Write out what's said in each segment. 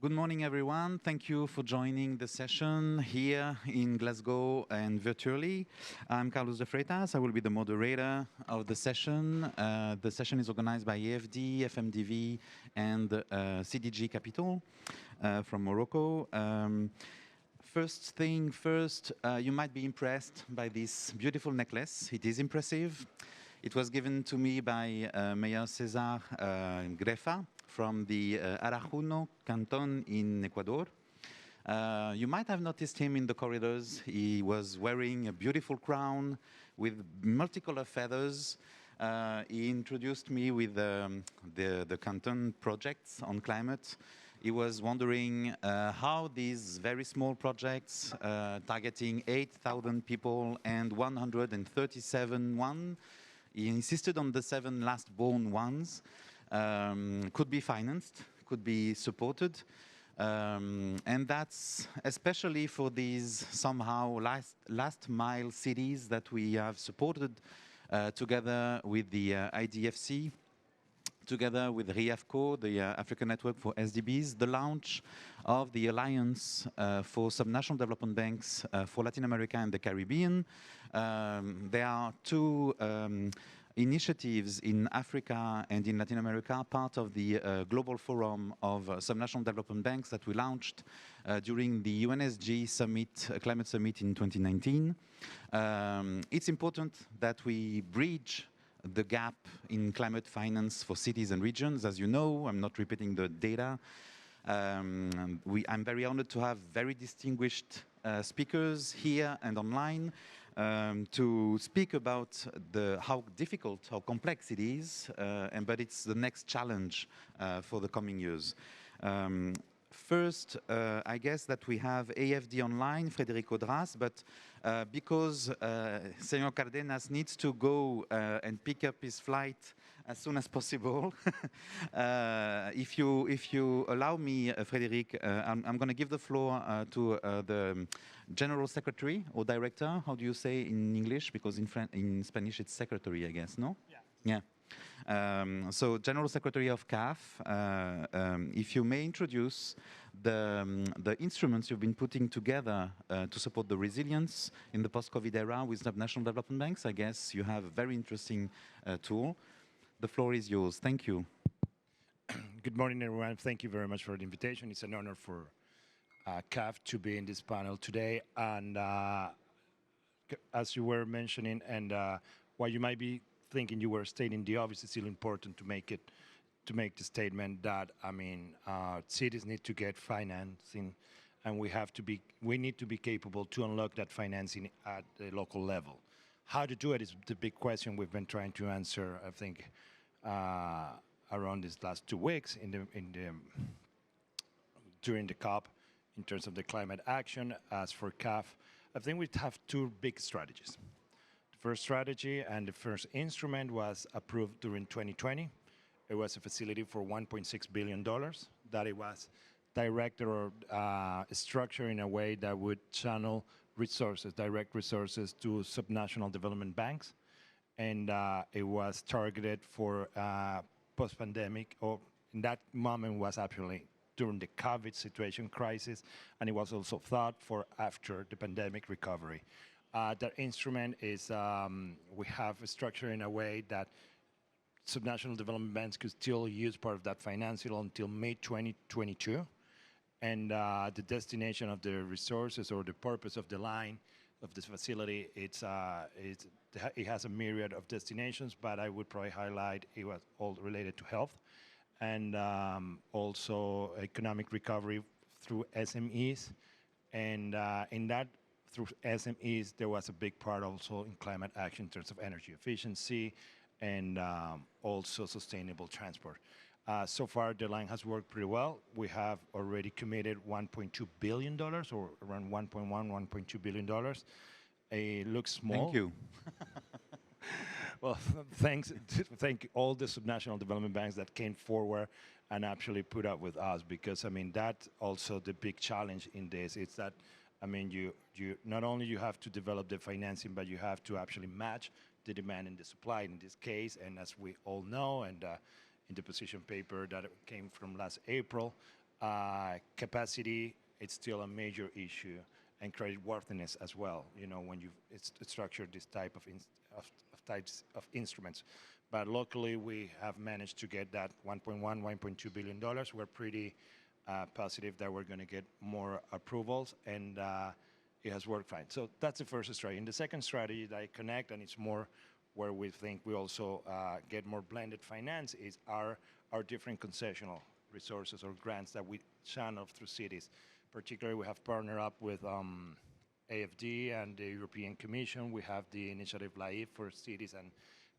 Good morning, everyone. Thank you for joining the session here in Glasgow and virtually. I'm Carlos de Freitas. I will be the moderator of the session. The session is organized by AFD, FMDV, and CDG Capital from Morocco. First thing first, you might be impressed by this beautiful necklace. It is impressive. It was given to me by Mayor Cesar Grefa from the Arajuno canton in Ecuador. You might have noticed him in the corridors. He was wearing a beautiful crown with multicolor feathers. He introduced me with the canton projects on climate. He was wondering how these very small projects targeting 8,000 people and 137 he insisted on the 7 last born ones, could be financed, could be supported. And that's especially for these somehow last mile cities that we have supported together with the IDFC, together with RIAFCO, the African Network for SDBs, the launch of the Alliance for Subnational Development Banks for Latin America and the Caribbean. There are two initiatives in Africa and in Latin America, part of the Global Forum of Subnational Development Banks that we launched during the UNSG Summit, Climate Summit in 2019. It's important that we bridge the gap in climate finance for cities and regions. As you know, I'm not repeating the data. I'm very honored to have very distinguished speakers here and online to speak about how difficult, how complex it is, but it's the next challenge for the coming years. First, I guess that we have AFD online, Federico Dras, but because Senor Cardenas needs to go and pick up his flight as soon as possible, if you allow me, Frederic, I'm going to give the floor to the General Secretary or Director. How do you say in English? Because in Spanish it's Secretary, I guess, no? Yeah. So General Secretary of CAF, if you may introduce the instruments you've been putting together to support the resilience in the post-COVID era with subnational development banks. I guess you have a very interesting tool. The floor is yours. Thank you. Good morning, everyone. Thank you very much for the invitation. It's an honor for CAF to be in this panel today. And as you were mentioning, and while you might be thinking you were stating the obvious, it's still important to make the statement that cities need to get financing, and we need to be capable to unlock that financing at the local level. How to do it is the big question we've been trying to answer, I think, around these last 2 weeks during the COP in terms of the climate action. As for CAF, I think we have 2 big strategies. First strategy and the first instrument was approved during 2020. It was a facility for $1.6 billion that it was directed or structured in a way that would channel resources, direct resources to subnational development banks. And it was targeted for post-pandemic, or in that moment was actually during the COVID situation crisis, and it was also thought for after the pandemic recovery. That instrument is, we have a structure in a way that subnational development banks could still use part of that financing until May 2022. And the destination of the resources or the purpose of the line of this facility, it has a myriad of destinations, but I would probably highlight it was all related to health and also economic recovery through SMEs. And in that, through SMEs, there was a big part also in climate action in terms of energy efficiency and also sustainable transport. So far, the line has worked pretty well. We have already committed $1.2 billion, or around $1.2 billion. It looks small. Thank you. Well, thank all the subnational development banks that came forward and actually put up with us, because that's also the big challenge in this. It's that you not only you have to develop the financing, but you have to actually match the demand and the supply in this case. And as we all know, and in the position paper that came from last April, Capacity, it's still a major issue, and creditworthiness as well. You know, when you structure this type of, types of instruments. But locally, we have managed to get that 1.2 billion dollars. We're pretty positive that we're going to get more approvals, and it has worked fine. So that's the first strategy. And the second strategy that I connect, and it's more where we think we also get more blended finance, is our different concessional resources or grants that we channel through cities. Particularly, we have partnered up with AFD and the European Commission. We have the initiative LAIF for cities and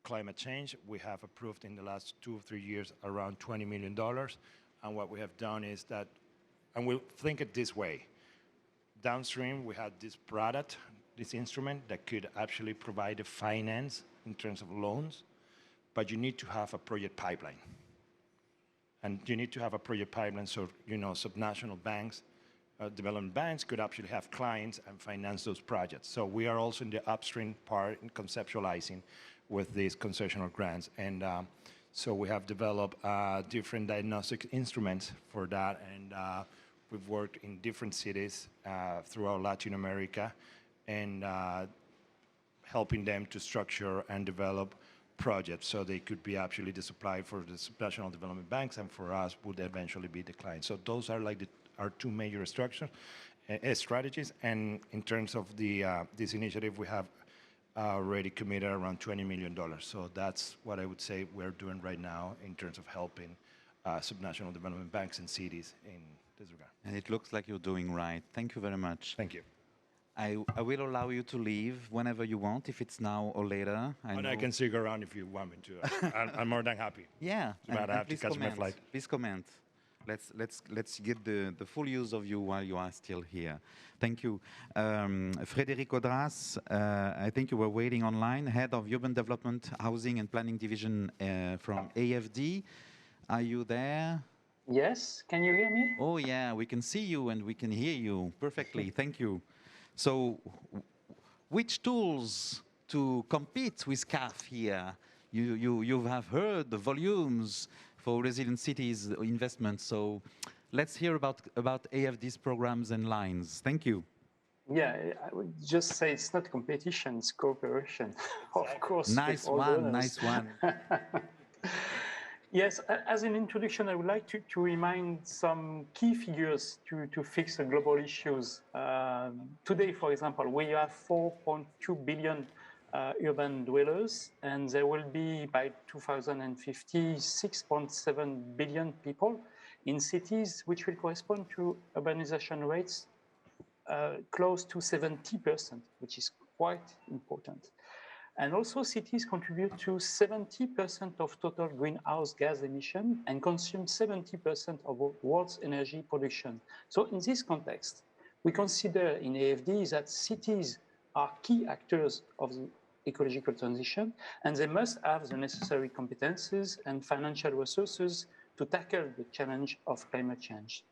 climate change. We have approved in the last 2 or 3 years around $20 million. And what we have done is that, and we'll think it this way. Downstream, we had this product, this instrument that could actually provide the finance in terms of loans, but you need to have a project pipeline. And you need to have a project pipeline so, you know, subnational banks, development banks could actually have clients and finance those projects. So we are also in the upstream part in conceptualizing with these concessional grants. And so we have developed different diagnostic instruments for that. And we've worked in different cities throughout Latin America and helping them to structure and develop projects so they could be actually the supply for the national development banks, and for us would eventually be the client. So those are like our two major strategies. And in terms of the this initiative, we have already committed around $20 million. So that's what I would say we're doing right now in terms of helping subnational development banks and cities in this regard. And it looks like you're doing right. Thank you very much. Thank you. I will allow you to leave whenever you want, if it's now or later. I can stick around if you want me to. I'm more than happy. Yeah, But I have to catch my flight. Please comment. Let's get the full use of you while you are still here. Thank you. Frédéric Audras, I think you were waiting online, Head of Urban Development, Housing and Planning Division from AFD. Are you there? Yes, can you hear me? Oh yeah, we can see you and we can hear you perfectly. Thank you. So, which tools to compete with CAF here? You have heard the volumes for resilient cities investment. So, let's hear about AFD's programs and lines. Thank you. Yeah, I would just say it's not competition, it's cooperation, of course. Nice one, nice one. Yes, as an introduction, I would like to remind some key figures to fix the global issues. Today, for example, we have 4.2 billion urban dwellers, and there will be, by 2050, 6.7 billion people in cities, which will correspond to urbanization rates close to 70%, which is quite important. And also, cities contribute to 70% of total greenhouse gas emission and consume 70% of the world's energy production. So in this context, we consider in AFD that cities are key actors of the ecological transition, and they must have the necessary competences and financial resources to tackle the challenge of climate change.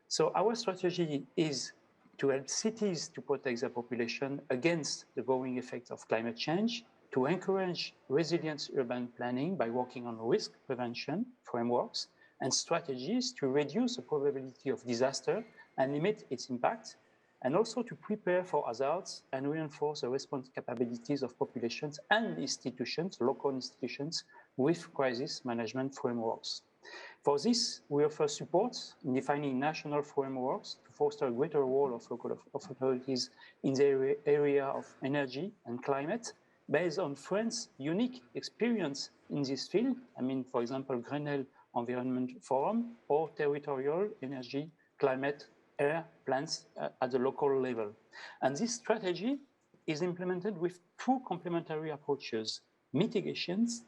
So our strategy is to help cities to protect their population against the growing effects of climate change, to encourage resilient urban planning by working on risk prevention frameworks and strategies to reduce the probability of disaster and limit its impact, and also to prepare for hazards and reinforce the response capabilities of populations and institutions, local institutions, with crisis management frameworks. For this, we offer support in defining national frameworks to foster a greater role of local authorities in the area of energy and climate, based on France's unique experience in this field. I mean, for example, Grenelle Environment Forum or territorial energy, climate, air plans at the local level. And this strategy is implemented with two complementary approaches: mitigations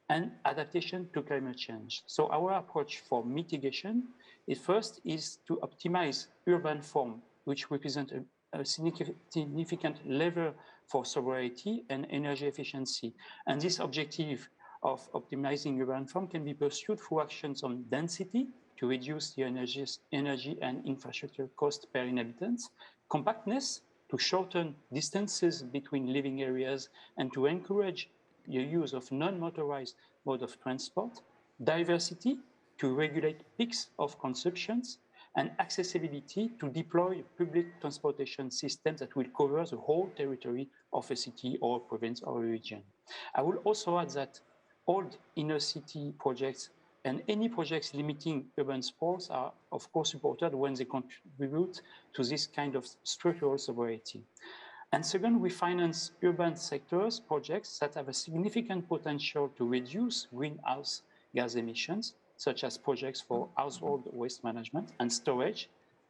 and adaptation to climate change. So our approach for mitigation is first to optimize urban form, which represent a significant lever for sobriety and energy efficiency. And this objective of optimizing urban form can be pursued through actions on density to reduce the energy and infrastructure cost per inhabitant, compactness to shorten distances between living areas and to encourage the use of non-motorized mode of transport, diversity to regulate peaks of consumptions, and accessibility to deploy public transportation systems that will cover the whole territory of a city or province or region. I will also add that all inner city projects and any projects limiting urban sports are, of course, supported when they contribute to this kind of structural sovereignty. And second, we finance urban sectors projects that have a significant potential to reduce greenhouse gas emissions, such as projects for household waste management and storage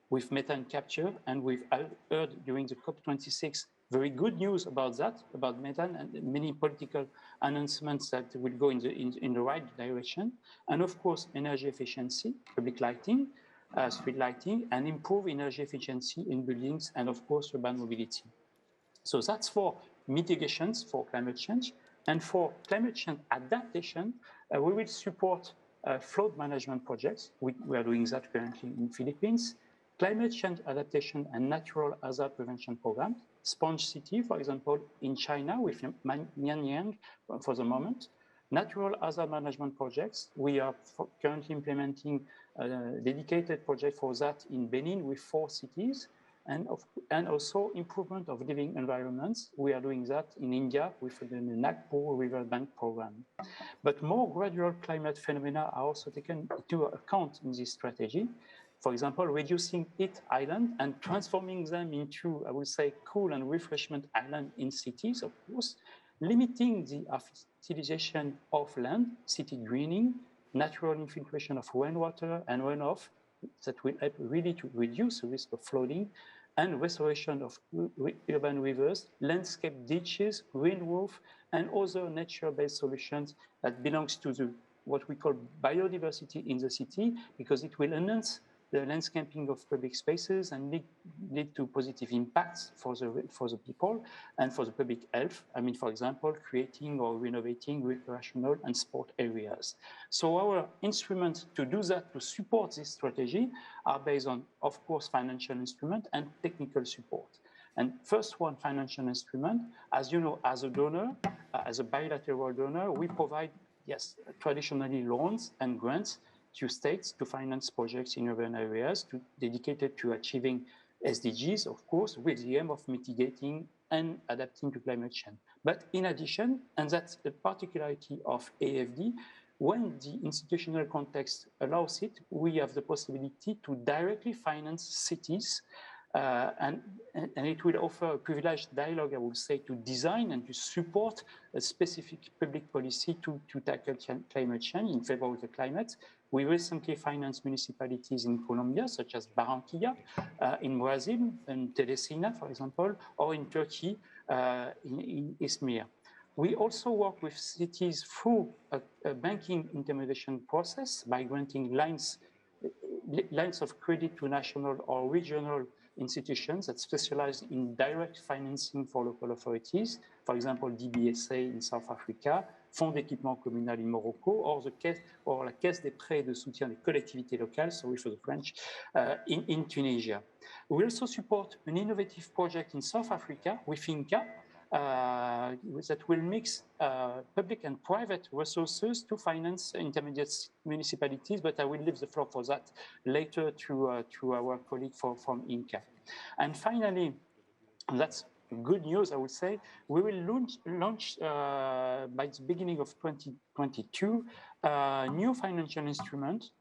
with methane capture. And we've heard during the COP26 very good news about that, about methane, and many political announcements that will go in the right direction. And of course, energy efficiency, public lighting, street lighting, and improve energy efficiency in buildings, and of course, urban mobility. So that's for mitigations for climate change. And for climate change adaptation, we will support flood management projects. We are doing that currently in Philippines. Climate change adaptation and natural hazard prevention programs. Sponge City, for example, in China with Mianyang for the moment. Natural hazard management projects. We are currently implementing a dedicated project for that in Benin with 4 cities. And also improvement of living environments. We are doing that in India with the Nagpur Riverbank program. But more gradual climate phenomena are also taken into account in this strategy. For example, reducing heat islands and transforming them into, I would say, cool and refreshment island in cities, of course, limiting the artificialization of land, city greening, natural infiltration of rainwater and runoff that will help really to reduce the risk of flooding, and restoration of urban rivers, landscape ditches, green roof, and other nature-based solutions that belongs to what we call biodiversity in the city, because it will enhance the landscaping of public spaces and lead to positive impacts for the people and for the public health. I mean, for example, creating or renovating recreational and sport areas. So our instruments to do that, to support this strategy, are based on, of course, financial instrument and technical support. And first one, financial instrument, as you know, as a donor, as a bilateral donor, we provide, yes, traditionally loans and grants to states to finance projects in urban areas dedicated to achieving SDGs, of course, with the aim of mitigating and adapting to climate change. But in addition, and that's the particularity of AFD, when the institutional context allows it, we have the possibility to directly finance cities, and it will offer a privileged dialogue, I would say, to design and to support a specific public policy to tackle climate change in favor of the climate. We recently financed municipalities in Colombia, such as Barranquilla, in Brazil, and Teresina, for example, or in Turkey, in Izmir. We also work with cities through a banking intermediation process by granting lines of credit to national or regional institutions that specialize in direct financing for local authorities, for example, DBSA in South Africa, Fonds d'équipement communal in Morocco, or la Caisse des prêts de soutien des collectivités locales, sorry for the French, in Tunisia. We also support an innovative project in South Africa with INCA, that will mix public and private resources to finance intermediate municipalities, but I will leave the floor for that later to our colleague from INCA. And finally, that's good news, I would say, we will launch by the beginning of 2022 a new financial instrument,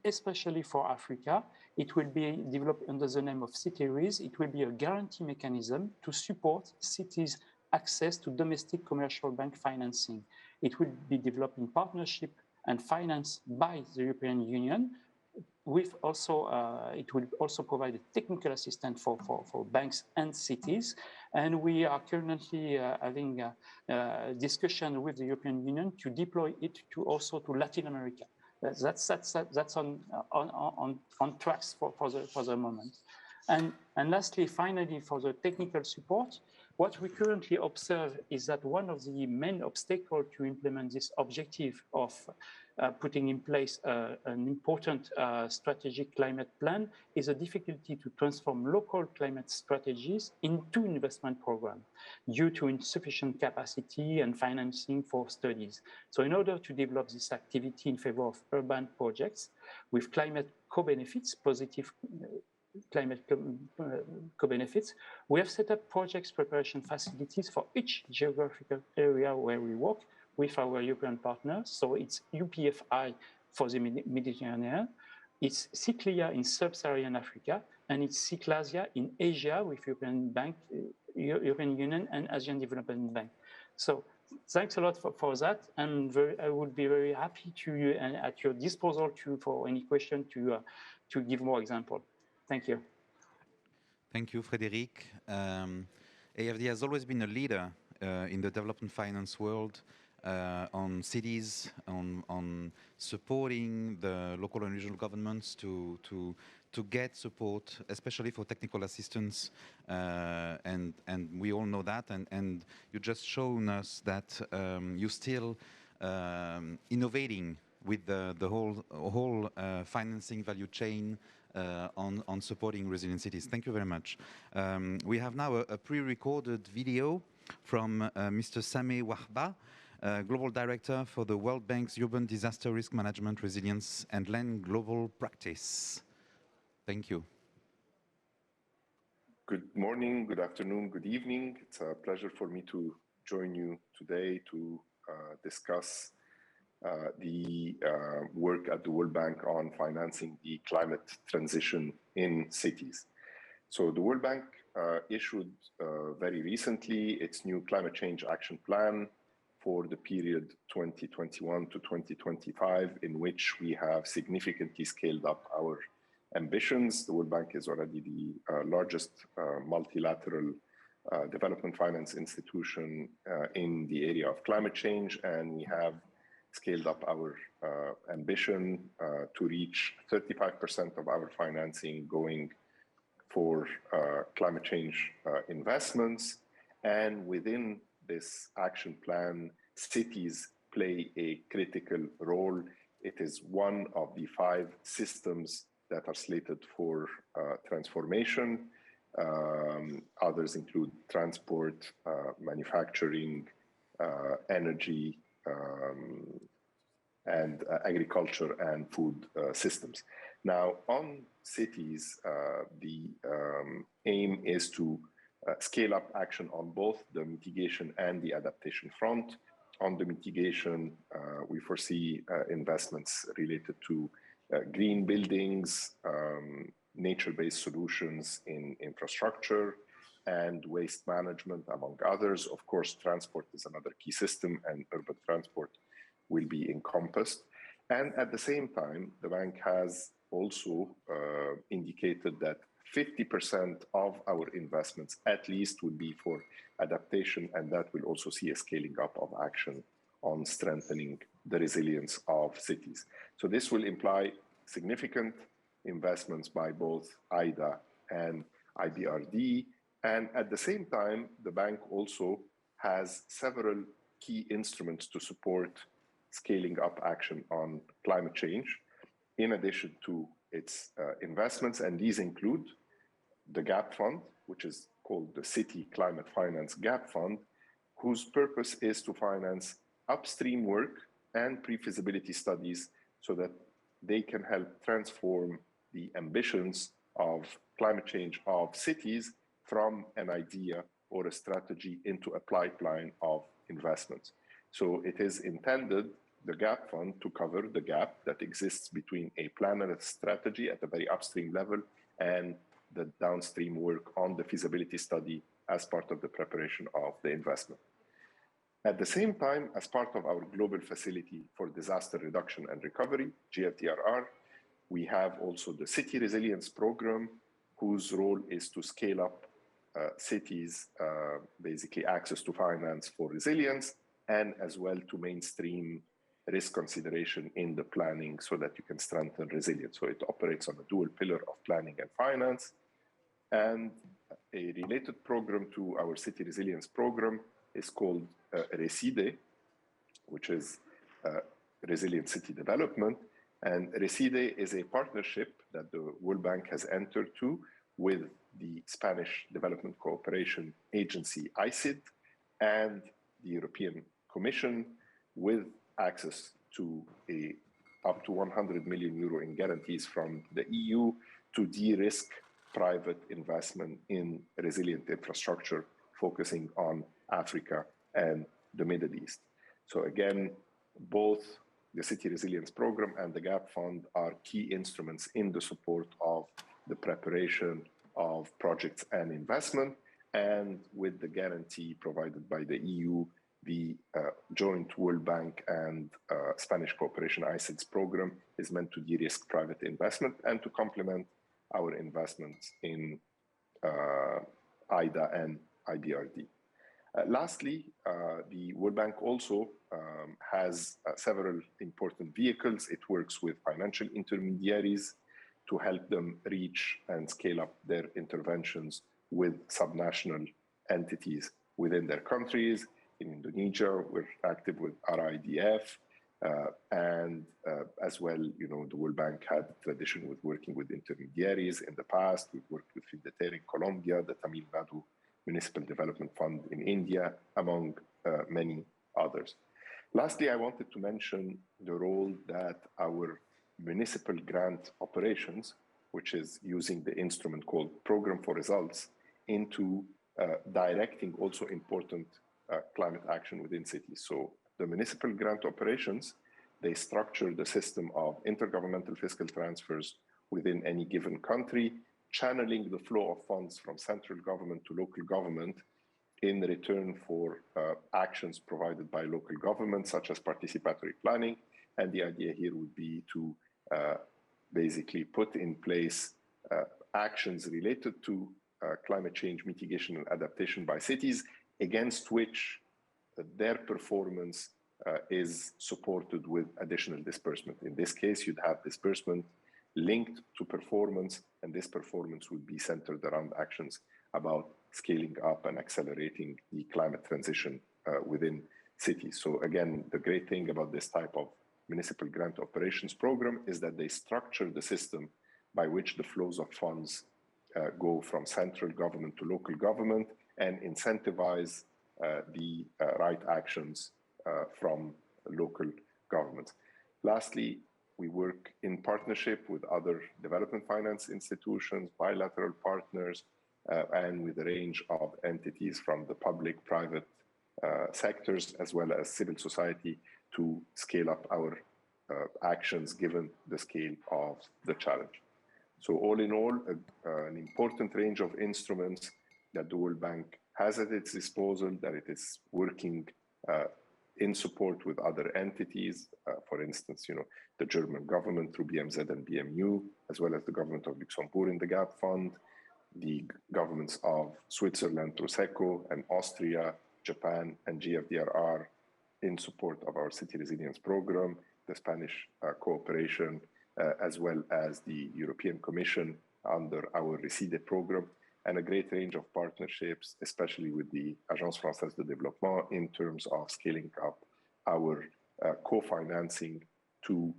especially for Africa. It will be developed under the name of CITERIS. It will be a guarantee mechanism to support cities' access to domestic commercial bank financing. It will be developed in partnership and financed by the European Union. With also, it will also provide a technical assistance for banks and cities. And we are currently having a discussion with the European Union to deploy it also to Latin America. That's on tracks for the moment. And lastly, finally, for the technical support, What we currently observe is that one of the main obstacles to implement this objective of putting in place an important strategic climate plan is a difficulty to transform local climate strategies into investment programs due to insufficient capacity and financing for studies. So in order to develop this activity in favor of urban projects with climate co-benefits, positive climate co-benefits, we have set up projects preparation facilities for each geographical area where we work with our European partners. So it's UPFI for the Mediterranean, it's CICLIA in sub-Saharan Africa, and it's CICLASIA in Asia with European Union and Asian Development Bank. So thanks a lot for that, and I would be very happy to and at your disposal for any question to give more example. Thank you. Thank you, Frédéric. AFD has always been a leader in the development finance world on cities, on supporting the local and regional governments to get support, especially for technical assistance, and we all know that. And you just shown us that you're still innovating with the whole financing value chain on supporting resilient cities. Thank you very much. We have now a pre-recorded video from Mr. Sameh Wahba, Global Director for the World Bank's Urban Disaster Risk Management, Resilience and Land Global Practice. Thank you. Good morning, good afternoon, good evening. It's a pleasure for me to join you today to discuss the work at the World Bank on financing the climate transition in cities. So the World Bank issued very recently its new climate change action plan for the period 2021 to 2025, in which we have significantly scaled up our ambitions. The World Bank is already the largest multilateral development finance institution in the area of climate change, and we have scaled up our ambition to reach 35% of our financing going for climate change investments. And within this action plan, cities play a critical role. It is one of the 5 systems that are slated for transformation. Others include transport, manufacturing, energy, and agriculture and food systems. Now, on cities, the aim is to scale up action on both the mitigation and the adaptation front. On the mitigation, we foresee investments related to green buildings, nature-based solutions in infrastructure, and waste management, among others. Of course, transport is another key system, and urban transport will be encompassed. And at the same time, the bank has also indicated that 50% of our investments at least will be for adaptation, and that will also see a scaling up of action on strengthening the resilience of cities. So this will imply significant investments by both IDA and IBRD. And at the same time, the bank also has several key instruments to support scaling up action on climate change, in addition to its investments. And these include the GAP Fund, which is called the City Climate Finance GAP Fund, whose purpose is to finance upstream work and pre-feasibility studies so that they can help transform the ambitions of climate change of cities from an idea or a strategy into a pipeline of investments. So it is intended, the GAP Fund, to cover the gap that exists between a plan and a strategy at a very upstream level and the downstream work on the feasibility study as part of the preparation of the investment. At the same time, as part of our Global Facility for Disaster Reduction and Recovery, GFDRR, we have also the City Resilience Program, whose role is to scale up cities, basically access to finance for resilience, and as well to mainstream risk consideration in the planning so that you can strengthen resilience. So it operates on a dual pillar of planning and finance. And a related program to our city resilience program is called RESIDE, which is Resilient City Development. And RESIDE is a partnership that the World Bank has entered to with the Spanish Development Cooperation Agency, ICID, and the European Commission, with access to up to 100 million euro in guarantees from the EU to de-risk private investment in resilient infrastructure, focusing on Africa and the Middle East. So again, both the City Resilience Program and the GAP Fund are key instruments in the support of the preparation of projects and investment. And with the guarantee provided by the EU, the joint World Bank and Spanish Cooperation ICID's program is meant to de-risk private investment and to complement our investments in IDA and IBRD. Lastly, the World Bank also has several important vehicles. It works with financial intermediaries to help them reach and scale up their interventions with subnational entities within their countries. In Indonesia, we're active with RIDF, and as well, the World Bank had a tradition with working with intermediaries in the past. We've worked with Fideter in Colombia, the Tamil Nadu Municipal Development Fund in India, among many others. Lastly, I wanted to mention the role that our municipal grant operations, which is using the instrument called Program for Results, into directing also important climate action within cities. So the municipal grant operations, they structure the system of intergovernmental fiscal transfers within any given country, channeling the flow of funds from central government to local government in return for actions provided by local government, such as participatory planning. And the idea here would be to basically put in place actions related to climate change mitigation and adaptation by cities, against which their performance is supported with additional disbursement. In this case, you'd have disbursement linked to performance, and this performance would be centered around actions about scaling up and accelerating the climate transition within cities. So again, the great thing about this type of municipal grant operations program is that they structure the system by which the flows of funds go from central government to local government and incentivize the right actions from local governments. Lastly, we work in partnership with other development finance institutions, bilateral partners, and with a range of entities from the public, private sectors, as well as civil society, to scale up our actions given the scale of the challenge. So all in all, an important range of instruments that the World Bank has at its disposal, that it is working in support with other entities, for instance, the German government through BMZ and BMU, as well as the government of Luxembourg in the GAP Fund, the governments of Switzerland through SECO, and Austria, Japan, and GFDRR in support of our City Resilience Program, the Spanish cooperation, as well as the European Commission under our RESIDE program, and a great range of partnerships, especially with the Agence Française de Développement, in terms of scaling up our co-financing to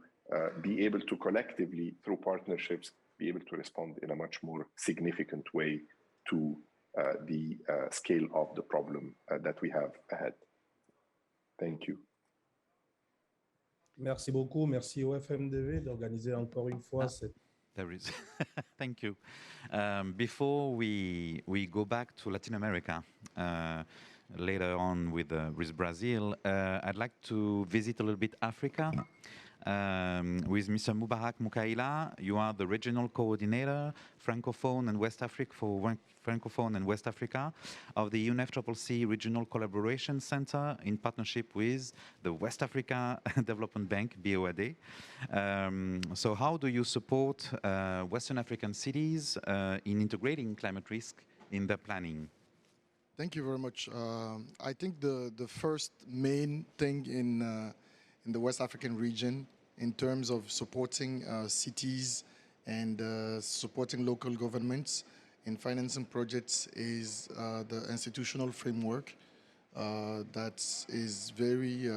be able to collectively, through partnerships, be able to respond in a much more significant way to the scale of the problem that we have ahead. Thank you. Merci beaucoup. Merci au FMDV d'organiser encore une fois cette... There is. Thank you. Before we go back to Latin America later on with Brazil, I'd like to visit a little bit Africa with Mr. Mubarak Mukaila. You are the regional coordinator, Francophone and West Africa for Francophone and West Africa of the UNFCCC Regional Collaboration Center in partnership with the West Africa Development Bank, BOAD. So how do you support Western African cities in integrating climate risk in their planning? Thank you very much. I think the first main thing in the West African region in terms of supporting cities and supporting local governments in financing projects is the institutional framework that is very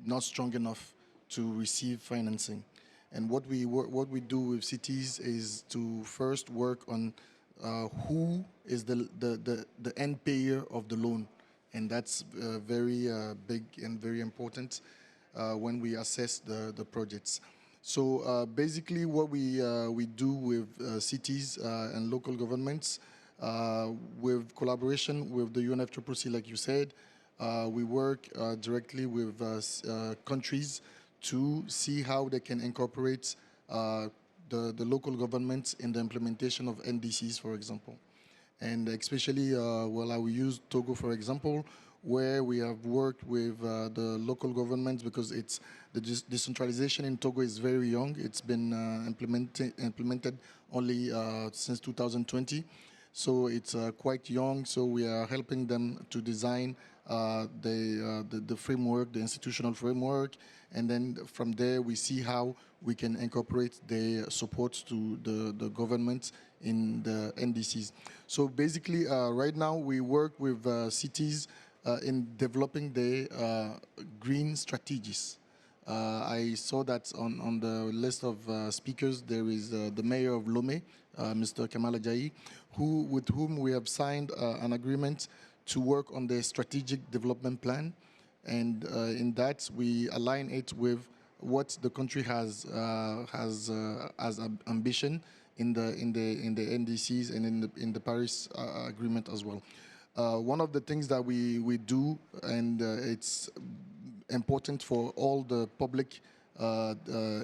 not strong enough to receive financing. And what we do with cities is to first work on who is the end payer of the loan, and that's very big and very important when we assess the projects. So basically, what we do with cities and local governments, with collaboration with the UNFCCC, like you said, we work directly with countries to see how they can incorporate the local governments in the implementation of NDCs, for example. And especially, well, I will use Togo, for example, where we have worked with the local governments, because it's the decentralization in Togo is very young. It's been implemented only since 2020. So it's quite young, so we are helping them to design the framework, the institutional framework, and then from there we see how we can incorporate the support to the government in the NDCs. So basically, right now we work with cities in developing the green strategies. I saw that on the list of speakers there is the mayor of Lomé, Mr. Kamal Ajayi, with whom we have signed an agreement to work on the strategic development plan, and in that we align it with what the country has as ambition in the NDCs and in the Paris Agreement as well. One of the things that we do, and it's important for all the public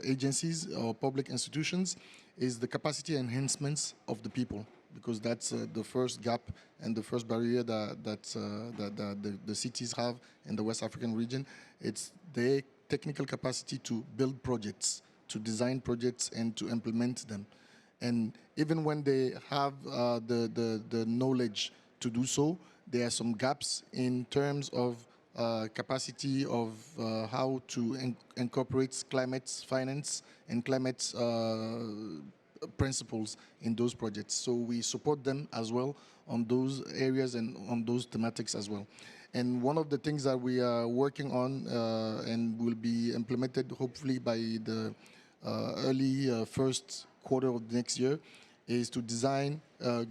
agencies or public institutions, is the capacity enhancements of the people, because that's the first gap and the first barrier that the cities have in the West African region. It's their technical capacity to build projects, to design projects, and to implement them. And even when they have the knowledge to do so, there are some gaps in terms of capacity of how to incorporate climate finance and climate principles in those projects. So we support them as well on those areas and on those thematics as well. And one of the things that we are working on and will be implemented hopefully by the early first quarter of next year is to design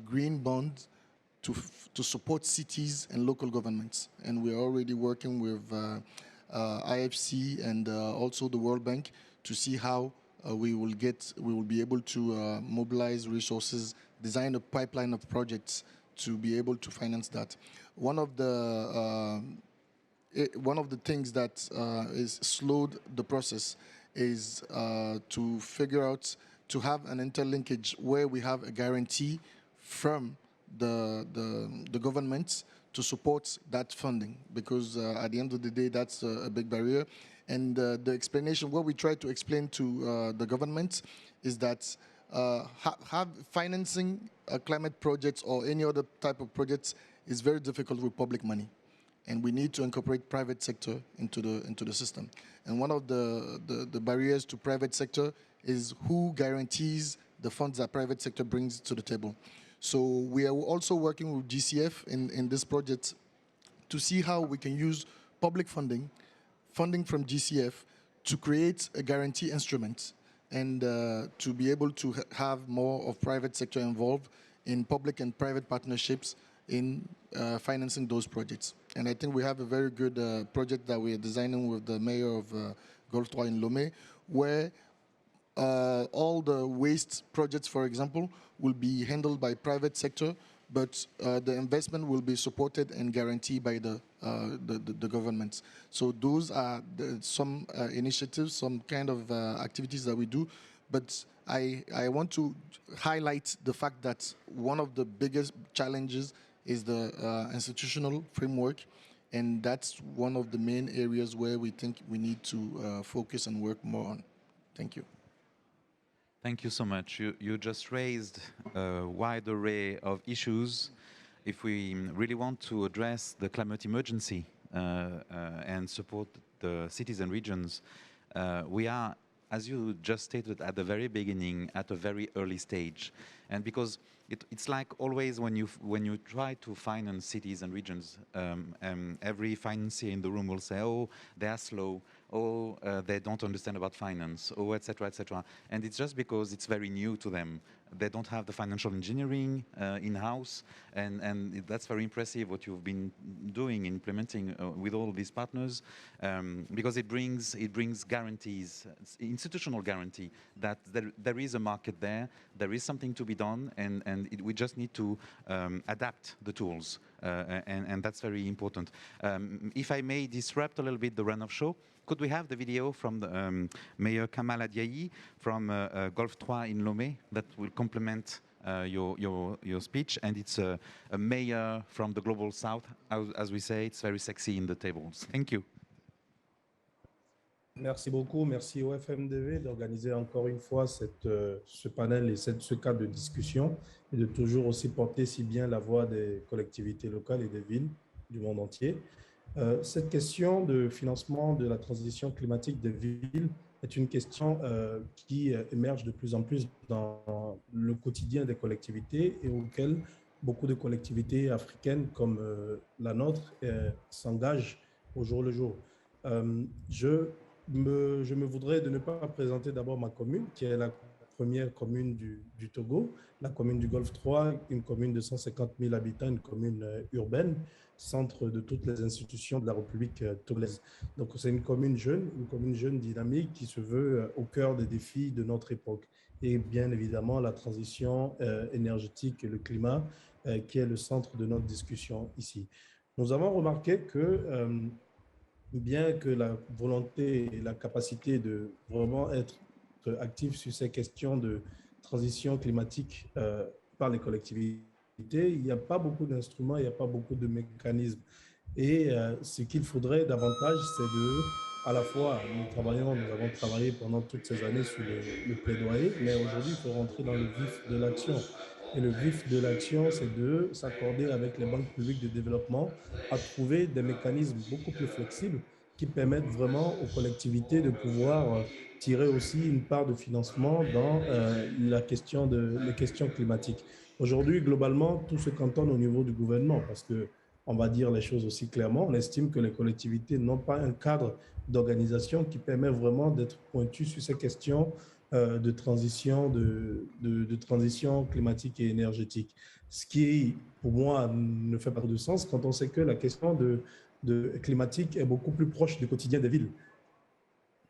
green bonds to support cities and local governments. And we're already working with IFC and also the World Bank to see how we will be able to mobilize resources, design a pipeline of projects to be able to finance that. One of the things that is slowed the process is to figure out to have an interlinkage where we have a guarantee from the governments to support that funding, because at the end of the day, that's a big barrier. And the explanation, what we try to explain to the government is that have financing climate projects or any other type of projects is very difficult with public money. And we need to incorporate private sector into the system. And one of the barriers to private sector is who guarantees the funds that private sector brings to the table. So we are also working with GCF in this project to see how we can use public funding from GCF to create a guarantee instrument and to be able to have more of private sector involved in public and private partnerships in financing those projects. And I think we have a very good project that we are designing with the mayor of Golfe 3 in Lomé, where all the waste projects, for example, will be handled by private sector, but the investment will be supported and guaranteed by the governments. So those are some initiatives, some kind of activities that we do. But I want to highlight the fact that one of the biggest challenges is the institutional framework, and that's one of the main areas where we think we need to focus and work more on. Thank you. Thank you so much. You just raised a wide array of issues. If we really want to address the climate emergency and support the cities and regions, we are as you just stated at the very beginning, at a very early stage. And because it's like always when you try to finance cities and regions, every financier in the room will say, oh, they are slow, oh, they don't understand about finance, oh, etc., etc. And it's just because it's very new to them. They don't have the financial engineering in-house, and that's very impressive what you've been doing, implementing with all these partners, because it brings guarantees, institutional guarantee that there is a market there is something to be done, and we just need to adapt the tools, and that's very important. If I may disrupt a little bit the run of show, could we have the video from the Mayor Kamal Adiayi from Golf 3 in Lomé that will complement your speech? And it's a mayor from the Global South, as we say. It's very sexy in the tables. Thank you. Merci beaucoup. Merci au FMDV d'organiser encore une fois ce panel et ce cadre de discussion et de toujours aussi porter si bien la voix des collectivités locales et des villes du monde entier. Cette question de financement de la transition climatique des villes est une question qui émerge de plus en plus dans le quotidien des collectivités et auquel beaucoup de collectivités africaines comme la nôtre s'engagent au jour le jour. Je me voudrais de ne pas présenter d'abord ma commune, qui est la première commune du Togo, la commune du Golfe 3, une commune de 150 000 habitants, une commune urbaine, centre de toutes les institutions de la République togolaise. Donc c'est une commune jeune dynamique qui se veut au cœur des défis de notre époque. Et bien évidemment la transition énergétique et le climat qui est le centre de notre discussion ici. Nous avons remarqué que bien que la volonté et la capacité de vraiment être actif sur ces questions de transition climatique par les collectivités, il n'y a pas beaucoup d'instruments, il n'y a pas beaucoup de mécanismes. Et ce qu'il faudrait davantage, c'est à la fois, nous avons travaillé pendant toutes ces années sur le plaidoyer, mais aujourd'hui, il faut rentrer dans le vif de l'action. Et le vif de l'action, c'est de s'accorder avec les banques publiques de développement à trouver des mécanismes beaucoup plus flexibles qui permettent vraiment aux collectivités de pouvoir tirer aussi une part de financement dans les questions climatiques. Aujourd'hui, globalement, tout se cantonne au niveau du gouvernement parce que, on va dire les choses aussi clairement, on estime que les collectivités n'ont pas un cadre d'organisation qui permet vraiment d'être pointu sur ces questions de transition climatique et énergétique. Ce qui, pour moi, ne fait pas de sens quand on sait que la question climatique est beaucoup plus proche du quotidien des villes.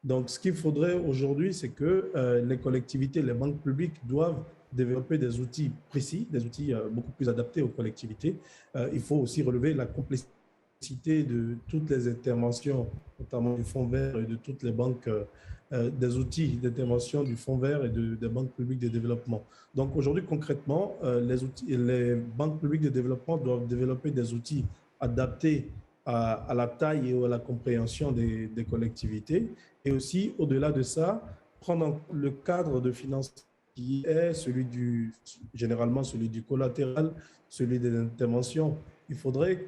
Donc, ce qu'il faudrait aujourd'hui, c'est que les collectivités, les banques publiques doivent développer des outils précis, des outils beaucoup plus adaptés aux collectivités. Il faut aussi relever la complexité de toutes les interventions, notamment du Fonds vert et de toutes les banques, des outils d'intervention du Fonds vert et des banques publiques de développement. Donc, aujourd'hui, concrètement, les banques publiques de développement doivent développer des outils adaptés à la taille et à la compréhension des collectivités. Et aussi, au-delà de ça, prendre le cadre de financement qui est généralement celui du collatéral, celui des interventions. Il faudrait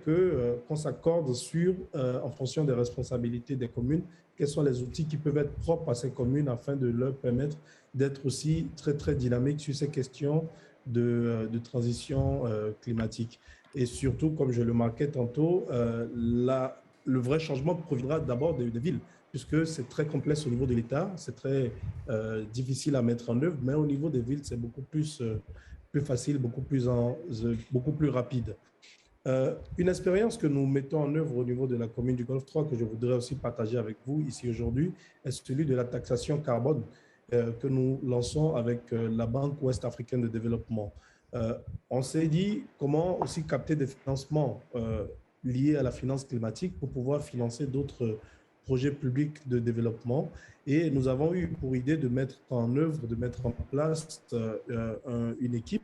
qu'on s'accorde sur, en fonction des responsabilités des communes, quels sont les outils qui peuvent être propres à ces communes afin de leur permettre d'être aussi très, très dynamiques sur ces questions de transition climatique. Et surtout, comme je le marquais tantôt, le vrai changement proviendra d'abord des villes, puisque c'est très complexe au niveau de l'État, c'est très difficile à mettre en œuvre, mais au niveau des villes, c'est beaucoup plus facile, beaucoup plus rapide. Une expérience que nous mettons en œuvre au niveau de la commune du Golfe 3, que je voudrais aussi partager avec vous ici aujourd'hui, est celui de la taxation carbone que nous lançons avec la Banque ouest-africaine de développement. On s'est dit comment aussi capter des financements liés à la finance climatique pour pouvoir financer d'autres projets publics de développement. Et nous avons eu pour idée de mettre en place une équipe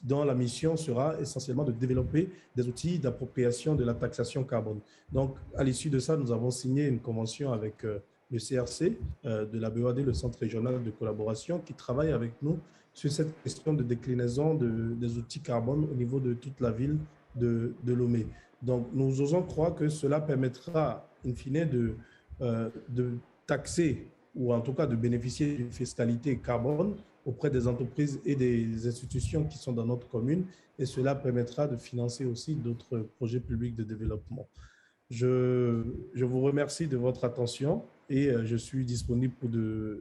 dont la mission sera essentiellement de développer des outils d'appropriation de la taxation carbone. Donc, à l'issue de ça, nous avons signé une convention avec le CRC de la BOAD, le Centre régional de collaboration, qui travaille avec nous sur cette question de déclinaison des outils carbone au niveau de toute la ville de Lomé. Donc, nous osons croire que cela permettra, in fine, de taxer ou en tout cas de bénéficier d'une fiscalité carbone auprès des entreprises et des institutions qui sont dans notre commune, et cela permettra de financer aussi d'autres projets publics de développement. Je vous remercie de votre attention et je suis disponible pour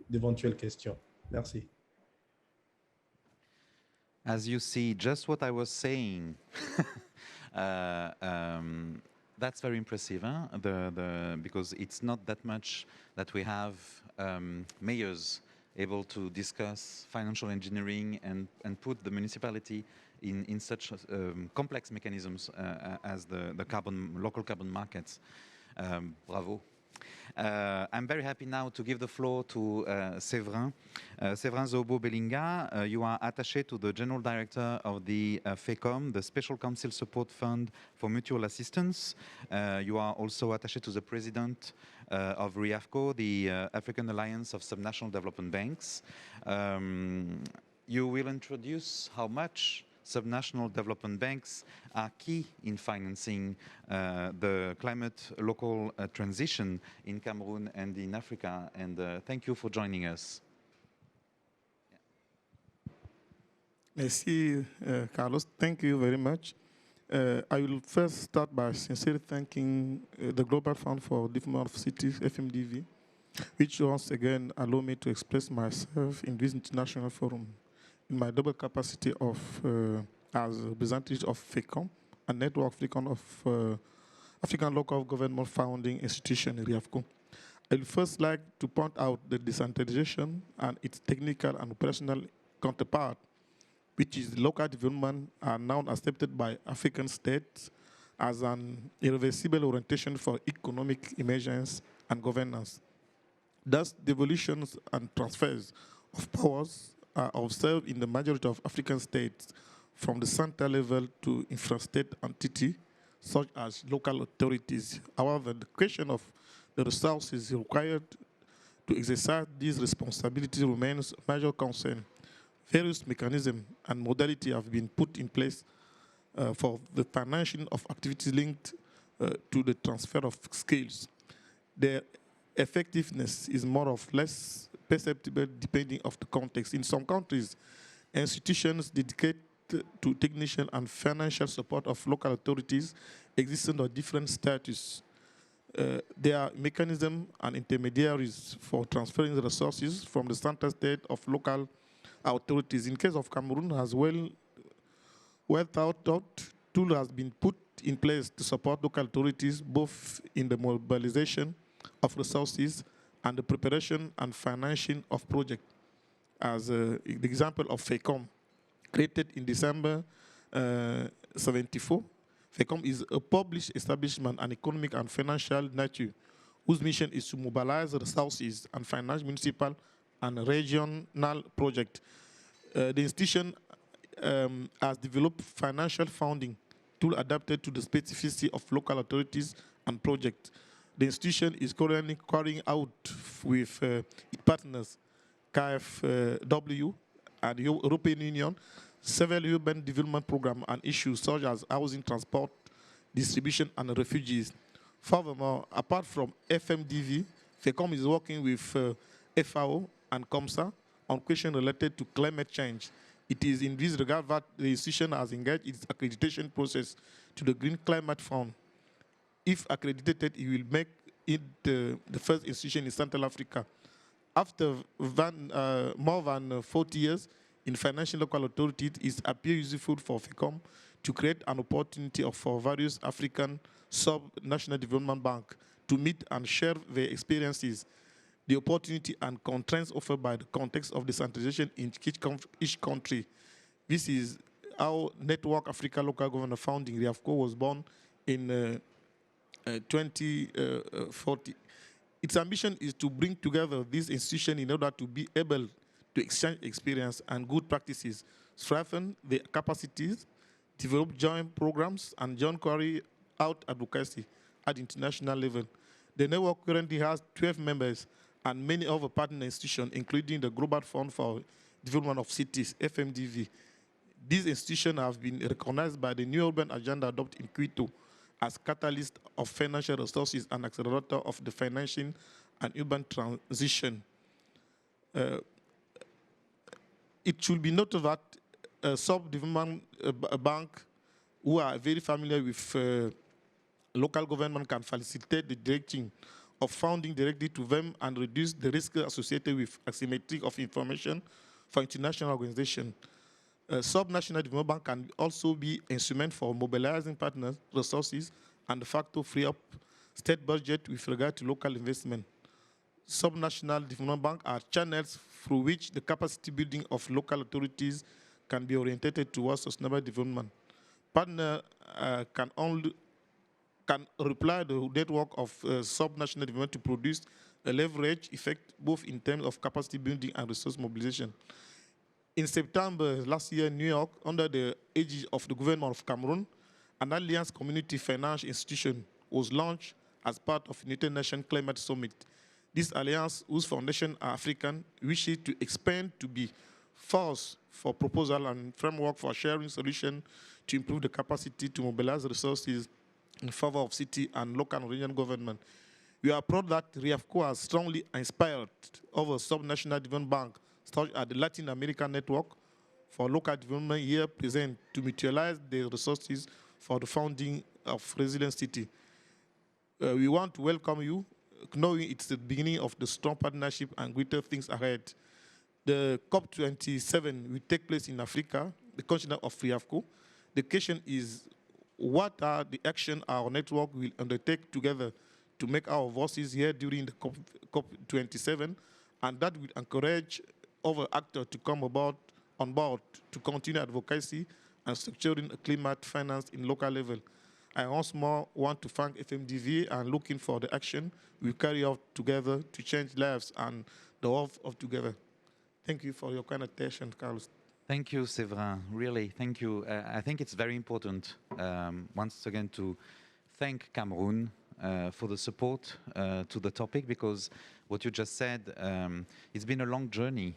d'éventuelles questions. Merci. As you see, just what I was saying. uh, that's very impressive, huh? Because it's not that much that we have mayors able to discuss financial engineering and put the municipality in such complex mechanisms as the local carbon markets. Bravo. I'm very happy now to give the floor to Séverin. Séverin Zobo-Bellinga, you are attaché to the General Director of the FECOM, the Special Council Support Fund for Mutual Assistance. You are also attaché to the President of RIAFCO, the African Alliance of Subnational Development Banks. You will introduce how much subnational development banks are key in financing the climate local transition in Cameroon and in Africa. And thank you for joining us. Merci, Carlos. Thank you very much. I will first start by sincerely thanking the Global Fund for Development of Cities, FMDV, which once again allow me to express myself in this international forum in my double capacity of as representative of FECOM, a network of African local government founding institution in RIAFCO. I would first like to point out the decentralization and its technical and operational counterpart, which is local development, are now accepted by African states as an irreversible orientation for economic emergence and governance. Thus, devolutions and transfers of powers are observed in the majority of African states from the central level to infra-state entity, such as local authorities. However, the question of the resources required to exercise these responsibilities remains a major concern. Various mechanisms and modalities have been put in place for the financing of activities linked to the transfer of skills. Their effectiveness is more or less perceptible depending on the context. In some countries, institutions dedicated to technician and financial support of local authorities exist on different status. There are mechanisms and intermediaries for transferring the resources from the center state of local authorities. In case of Cameroon, as well thought out, tool has been put in place to support local authorities both in the mobilization of resources and the preparation and financing of projects. As the example of FECOM, created in December 74, FECOM is a published establishment and economic and financial nature whose mission is to mobilize resources and finance municipal and regional projects. The institution has developed financial funding tool adapted to the specificity of local authorities and projects. The institution is currently carrying out with its partners, KfW and the European Union, several urban development programs and issues such as housing, transport, distribution, and refugees. Furthermore, apart from FMDV, FECOM is working with FAO and COMSA on questions related to climate change. It is in this regard that the institution has engaged its accreditation process to the Green Climate Fund. If accredited, it will make it the first institution in Central Africa. After more than 40 years in financial local authorities, it appears useful for FECOM to create an opportunity for various African sub-national development banks to meet and share their experiences, the opportunity and constraints offered by the context of decentralization in each country. This is how Network Africa Local Government Founding, RIAFCO, was born in 2040. Its ambition is to bring together these institutions in order to be able to exchange experience and good practices, strengthen their capacities, develop joint programs, and joint carry out advocacy at international level. The network currently has 12 members and many other partner institutions, including the Global Fund for Development of Cities, FMDV. These institutions have been recognized by the New Urban Agenda adopted in Quito as catalyst of financial resources and accelerator of the financing and urban transition. It should be noted that sub-development bank who are very familiar with local government can facilitate the directing of funding directly to them and reduce the risk associated with asymmetry of information for international organizations. Sub-national development bank can also be instrument for mobilizing partners, resources, and de facto free up state budget with regard to local investment. Sub-national development bank are channels through which the capacity building of local authorities can be oriented towards sustainable development. Partner can reply the network of sub-national development to produce a leverage effect both in terms of capacity building and resource mobilization. In September last year in New York, under the aegis of the government of Cameroon, an Alliance Community Financial Institution was launched as part of United Nations Climate Summit. This alliance, whose foundation are African, wishes to expand to be force for proposal and framework for sharing solutions to improve the capacity to mobilize resources in favor of city and local and regional government. We are proud that RIAFCO has strongly inspired other sub-national development banks, such as the Latin American Network for Local Development here present to mutualize the resources for the founding of resilient city. We want to welcome you, knowing it's the beginning of the strong partnership and greater things ahead. The COP27 will take place in Africa, the continent of RIAFCO. The question is, what are the actions our network will undertake together to make our voices heard during the COP27, and that will encourage other actors to come on board to continue advocacy and structuring a climate finance in local level. I once more want to thank FMDV and looking for the action we carry out together to change lives and the world of together. Thank you for your kind attention, Carlos. Thank you, Séverin. Really, thank you. I think it's very important, once again, to thank Cameroon for the support to the topic, because what you just said, it's been a long journey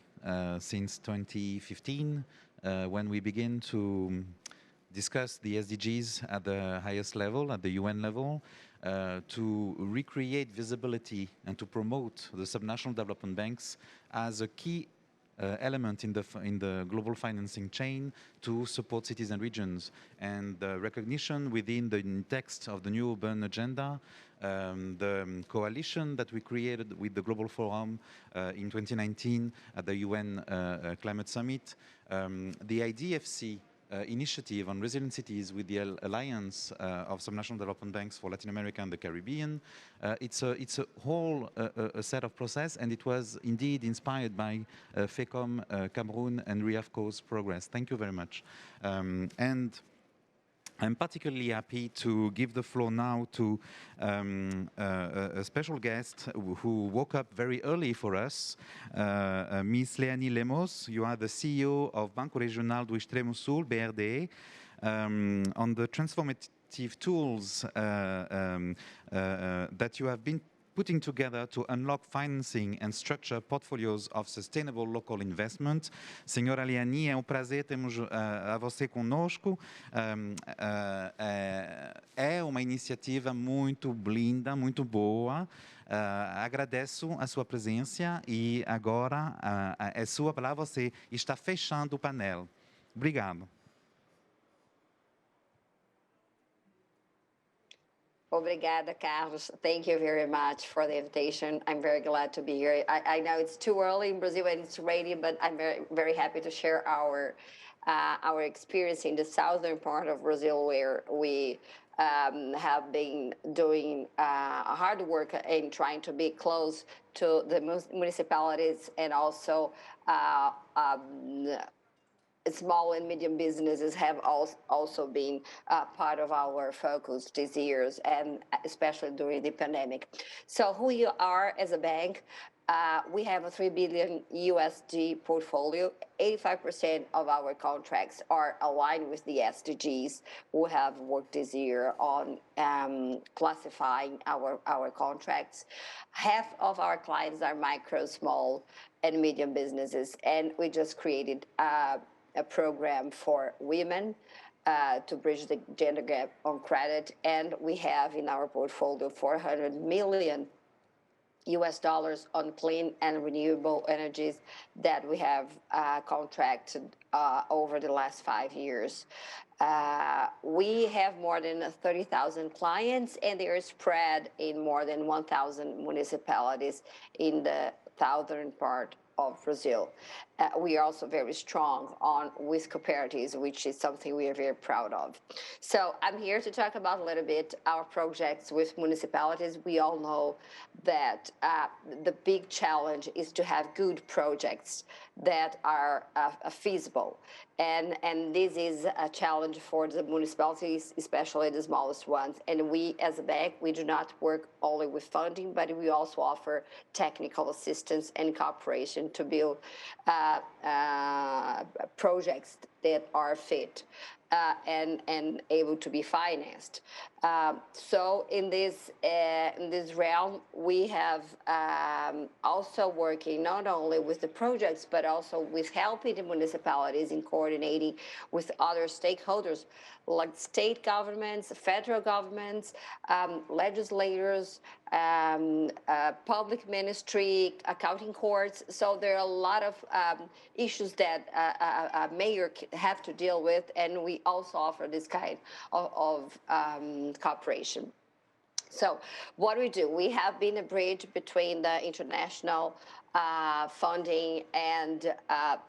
since 2015 when we begin to discuss the SDGs at the highest level, at the UN level, to recreate visibility and to promote the subnational development banks as a key element in the global financing chain to support cities and regions. And the recognition within the text of the new urban agenda, the coalition that we created with the Global Forum in 2019 at the UN Climate Summit, the IDFC initiative on resilient cities with the Alliance of Subnational Development Banks for Latin America and the Caribbean. It's a whole set of process, and it was indeed inspired by FECOM, Cameroon, and RIAFCO's progress. Thank you very much. And I'm particularly happy to give the floor now to a special guest who woke up very early for us, Ms. Leani Lemos. You are the CEO of Banco Regional do Extremo Sul, BRD, on the transformative tools that you have been putting together to unlock financing and structure portfolios of sustainable local investment. Senhora Leani, é um prazer termos a você conosco. É uma iniciativa muito linda, muito boa. Agradeço a sua presença e agora é sua palavra. Você está fechando o painel. Obrigado. Obrigada, Carlos. Thank you very much for the invitation. I'm very glad to be here. I know it's too early in Brazil and it's rainy, but I'm very, very happy to share our experience in the southern part of Brazil, where we have been doing hard work in trying to be close to the municipalities, and also small and medium businesses have also been part of our focus these years, and especially during the pandemic. So who you are as a bank, we have a $3 billion USD portfolio. 85% of our contracts are aligned with the SDGs. We have worked this year on classifying our contracts. Half of our clients are micro, small, and medium businesses, and we just created a program for women to bridge the gender gap on credit. And we have in our portfolio 400 million US dollars on clean and renewable energies that we have contracted over the last 5 years. We have more than 30,000 clients, and they are spread in more than 1,000 municipalities in the southern part of Brazil. We are also very strong with cooperatives, which is something we are very proud of. So I'm here to talk about a little bit our projects with municipalities. We all know that the big challenge is to have good projects that are feasible. And this is a challenge for the municipalities, especially the smallest ones. And we, as a bank, we do not work only with funding, but we also offer technical assistance and cooperation to build projects that are fit and able to be financed. So in this realm, we have also working not only with the projects, but also with helping the municipalities in coordinating with other stakeholders, like state governments, federal governments, legislators, public ministry, accounting courts. So there are a lot of issues that a mayor have to deal with, and we also offer this kind of cooperation. So what we do, we have been a bridge between the international funding and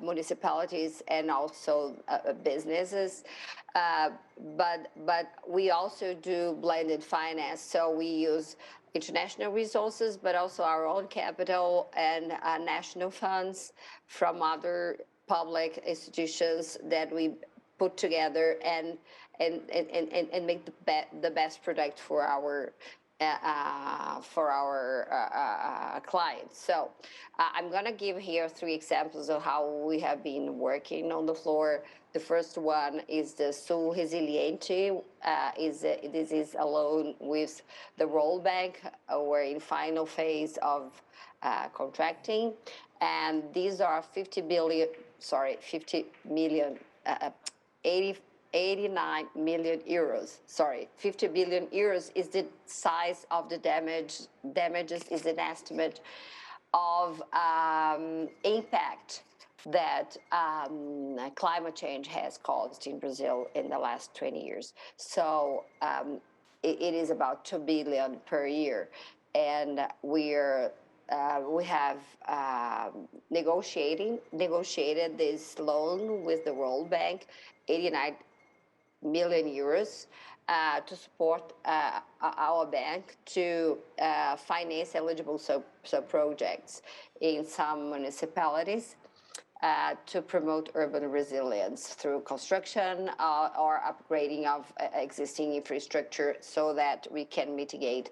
municipalities and also businesses. But we also do blended finance. So we use international resources, but also our own capital and national funds from other public institutions that we put together and make the best product for our clients. So I'm going to give here 3 examples of how we have been working on the floor. The first one is the Sul Resiliente. This is a loan with the World Bank. We're in final phase of contracting, and these are 50 million, 89 million euros. Sorry, 50 billion euros is the size of the damages is an estimate of impact that climate change has caused in Brazil in the last 20 years. So it is about 2 billion per year, and we have negotiated this loan with the World Bank, 89 million euros to support our bank to finance eligible sub-projects in some municipalities to promote urban resilience through construction or upgrading of existing infrastructure so that we can mitigate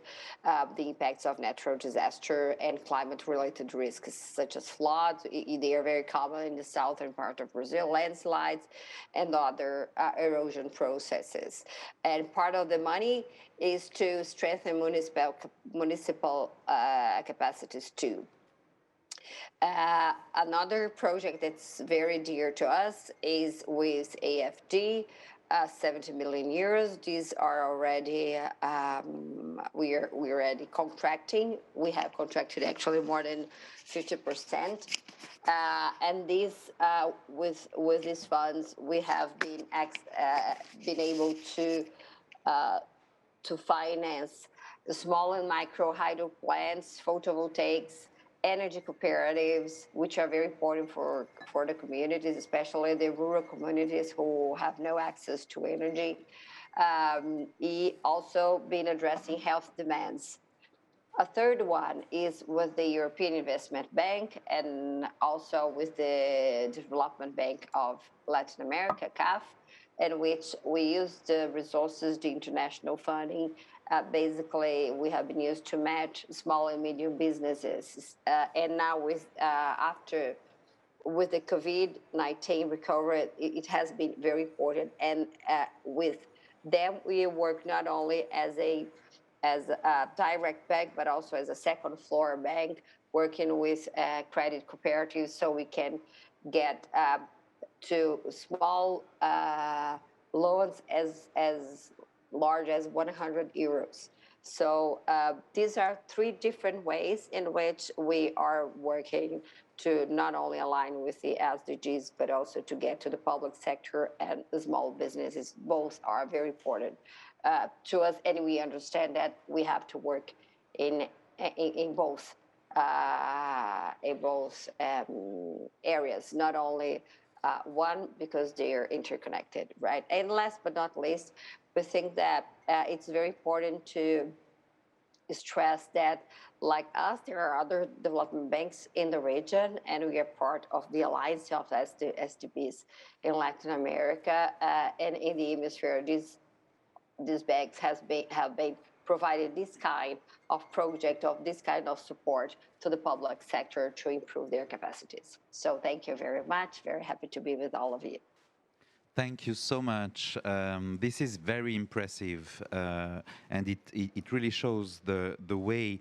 the impacts of natural disaster and climate-related risks such as floods. They are very common in the southern part of Brazil, landslides and other erosion processes. And part of the money is to strengthen municipal capacities too. Another project that's very dear to us is with AFD, 70 million euros. These are already, we're already contracting. We have contracted actually more than 50%. And these, with these funds, we have been able to finance the small and micro hydro plants, photovoltaics, energy cooperatives, which are very important for the communities, especially the rural communities who have no access to energy. He also been addressing health demands. A third one is with the European Investment Bank and also with the Development Bank of Latin America, CAF, in which we use the resources, the international funding. Basically, we have been used to match small and medium businesses. And now with the COVID-19 recovery, it has been very important. And with them, we work not only as a direct bank, but also as a second floor bank, working with credit cooperatives so we can get to small loans as large as 100 euros. So these are three different ways in which we are working to not only align with the SDGs, but also to get to the public sector and the small businesses. Both are very important to us, and we understand that we have to work in both areas, not only one, because they are interconnected, right? And last but not least, we think that it's very important to stress that, like us, there are other development banks in the region, and we are part of the alliance of SDBs in Latin America and in the hemisphere. These banks have been provided this kind of project, of this kind of support to the public sector to improve their capacities. So thank you very much. Very happy to be with all of you. Thank you so much. This is very impressive, and it really shows the way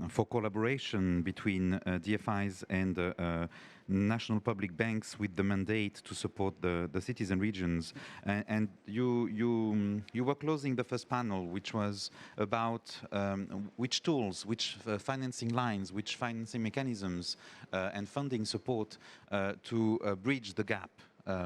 for collaboration between DFIs and national public banks with the mandate to support the cities and regions. And you were closing the first panel, which was about which tools, which financing lines, which financing mechanisms and funding support to bridge the gap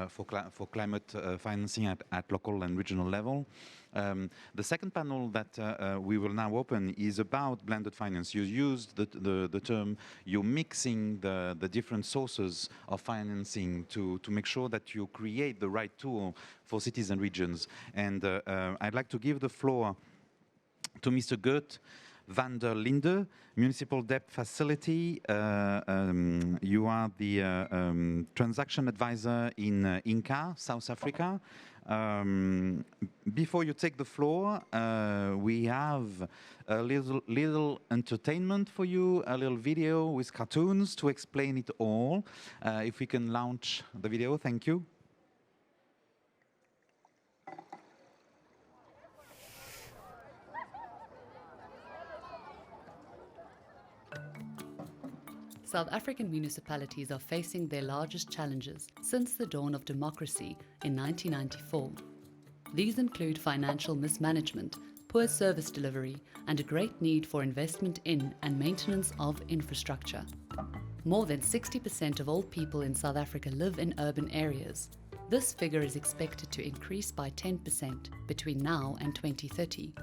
for climate financing at local and regional level. The second panel that we will now open is about blended finance. You used the term, you're mixing the different sources of financing to make sure that you create the right tool for cities and regions. And I'd like to give the floor to Mr. Geert van der Linde, Municipal Debt Facility. You are the transaction advisor in Inca, South Africa. Before you take the floor, we have a little entertainment for you, a little video with cartoons to explain it all. If we can launch the video, thank you. South African municipalities are facing their largest challenges since the dawn of democracy in 1994. These include financial mismanagement, poor service delivery, and a great need for investment in and maintenance of infrastructure. More than 60% of all people in South Africa live in urban areas. This figure is expected to increase by 10% between now and 2030.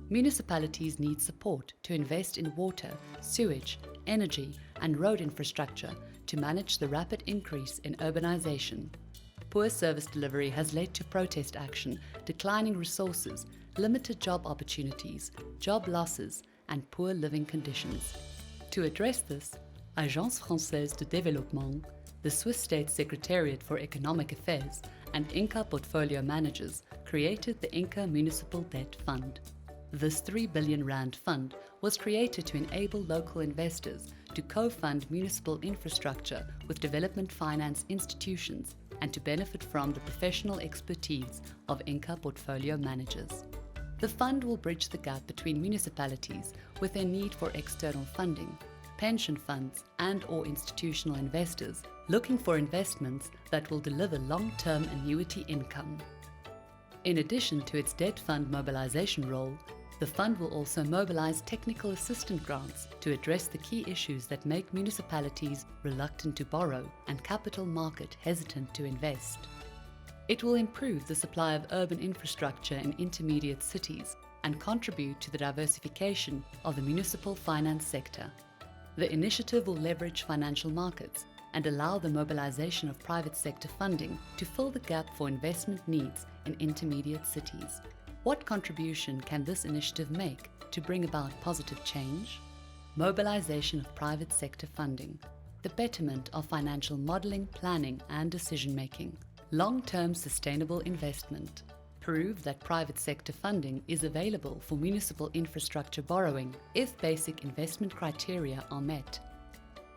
Municipalities need support to invest in water, sewage, energy, and road infrastructure to manage the rapid increase in urbanization. Poor service delivery has led to protest action, declining resources, limited job opportunities, job losses, and poor living conditions. To address this, Agence Française de Développement, the Swiss State Secretariat for Economic Affairs, and Inca portfolio managers created the Inca Municipal Debt Fund. This 3 billion rand fund was created to enable local investors to co-fund municipal infrastructure with development finance institutions and to benefit from the professional expertise of Inca portfolio managers. The fund will bridge the gap between municipalities with their need for external funding, pension funds and/or institutional investors looking for investments that will deliver long-term annuity income. In addition to its debt fund mobilization role, the fund will also mobilize technical assistance grants to address the key issues that make municipalities reluctant to borrow and capital market hesitant to invest. It will improve the supply of urban infrastructure in intermediate cities and contribute to the diversification of the municipal finance sector. The initiative will leverage financial markets and allow the mobilization of private sector funding to fill the gap for investment needs in intermediate cities. What contribution can this initiative make to bring about positive change? Mobilization of private sector funding, the betterment of financial modeling, planning and decision-making, long-term sustainable investment, prove that private sector funding is available for municipal infrastructure borrowing if basic investment criteria are met.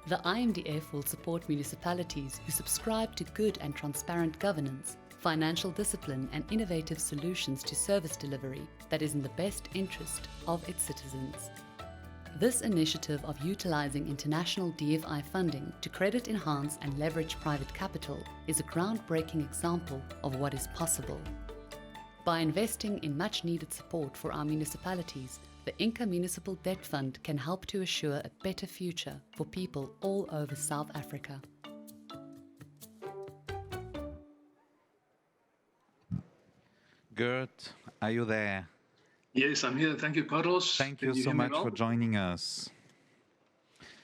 The IMDF will support municipalities who subscribe to good and transparent governance, financial discipline and innovative solutions to service delivery that is in the best interest of its citizens. This initiative of utilizing international DFI funding to credit enhance and leverage private capital is a groundbreaking example of what is possible. By investing in much-needed support for our municipalities, the Inca Municipal Debt Fund can help to assure a better future for people all over South Africa. Gert, are you there? Yes, I'm here. Thank you, Carlos. Thank Can you so hear me much well? for joining us.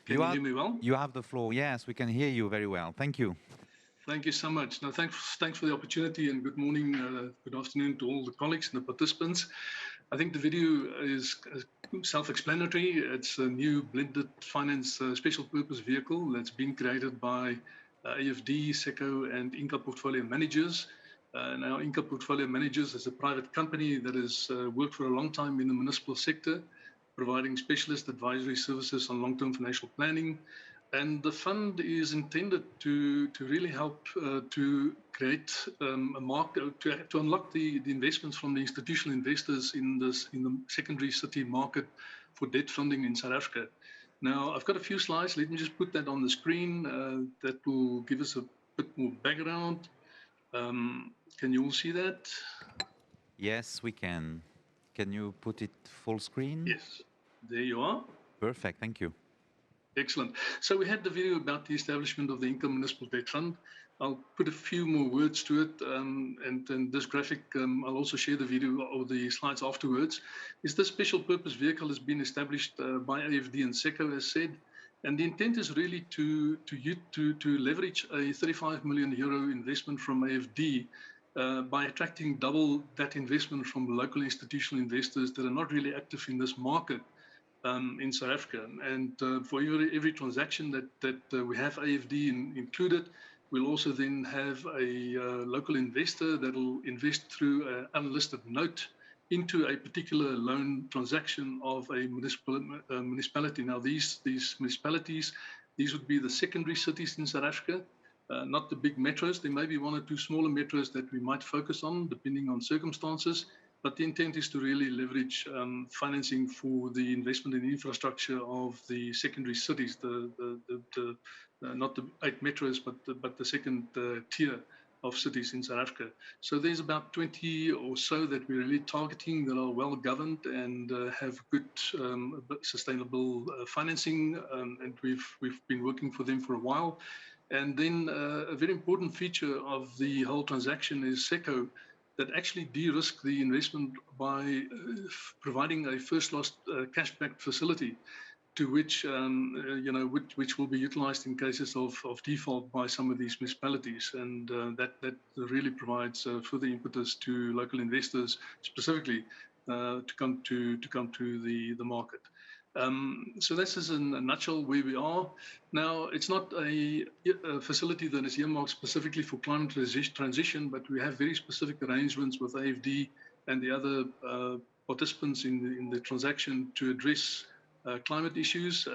Can you hear me well? You have the floor. Yes, we can hear you very well. Thank you. Thank you so much. No, thanks for the opportunity, and good morning, good afternoon to all the colleagues and the participants. I think the video is self-explanatory. It's a new blended finance special purpose vehicle that's been created by AFD, SECO, and Inca Portfolio Managers. Now, Inca Portfolio Managers is a private company that has worked for a long time in the municipal sector, providing specialist advisory services on long-term financial planning. And the fund is intended to really help to create a market, to unlock the investments from the institutional investors in the secondary city market for debt funding in South Africa. Now, I've got a few slides. Let me just put that on the screen. That will give us a bit more background. Can you all see that? Yes, we can. Can you put it full screen? Yes. There you are. Perfect. Thank you. Excellent. So we had the video about the establishment of the Inca Municipal Debt Fund. I'll put a few more words to it, and this graphic, I'll also share the video or the slides afterwards. This special purpose vehicle has been established by AFD and SECO, as said, and the intent is really to leverage a 35 million euro investment from AFD by attracting double that investment from local institutional investors that are not really active in this market. In South Africa, and for every transaction that we have AFD included, we'll also then have a local investor that will invest through an unlisted note into a particular loan transaction of a municipality. Now, these municipalities, these would be the secondary cities in South Africa, not the big metros. There may be one or two smaller metros that we might focus on, depending on circumstances. But the intent is to really leverage financing for the investment in infrastructure of the secondary cities, not the 8 metros, but the second tier of cities in South Africa. So there's about 20 or so that we're really targeting that are well governed and have good sustainable financing, and we've been working for them for a while. And then a very important feature of the whole transaction is SECO, that actually de-risk the investment by providing a first loss cash-backed facility, to which which will be utilized in cases of default by some of these municipalities, and that really provides further impetus to local investors specifically to come to the market. So this is in a nutshell where we are. Now, it's not a facility that is earmarked specifically for climate transition, but we have very specific arrangements with AFD and the other participants in the transaction to address climate issues.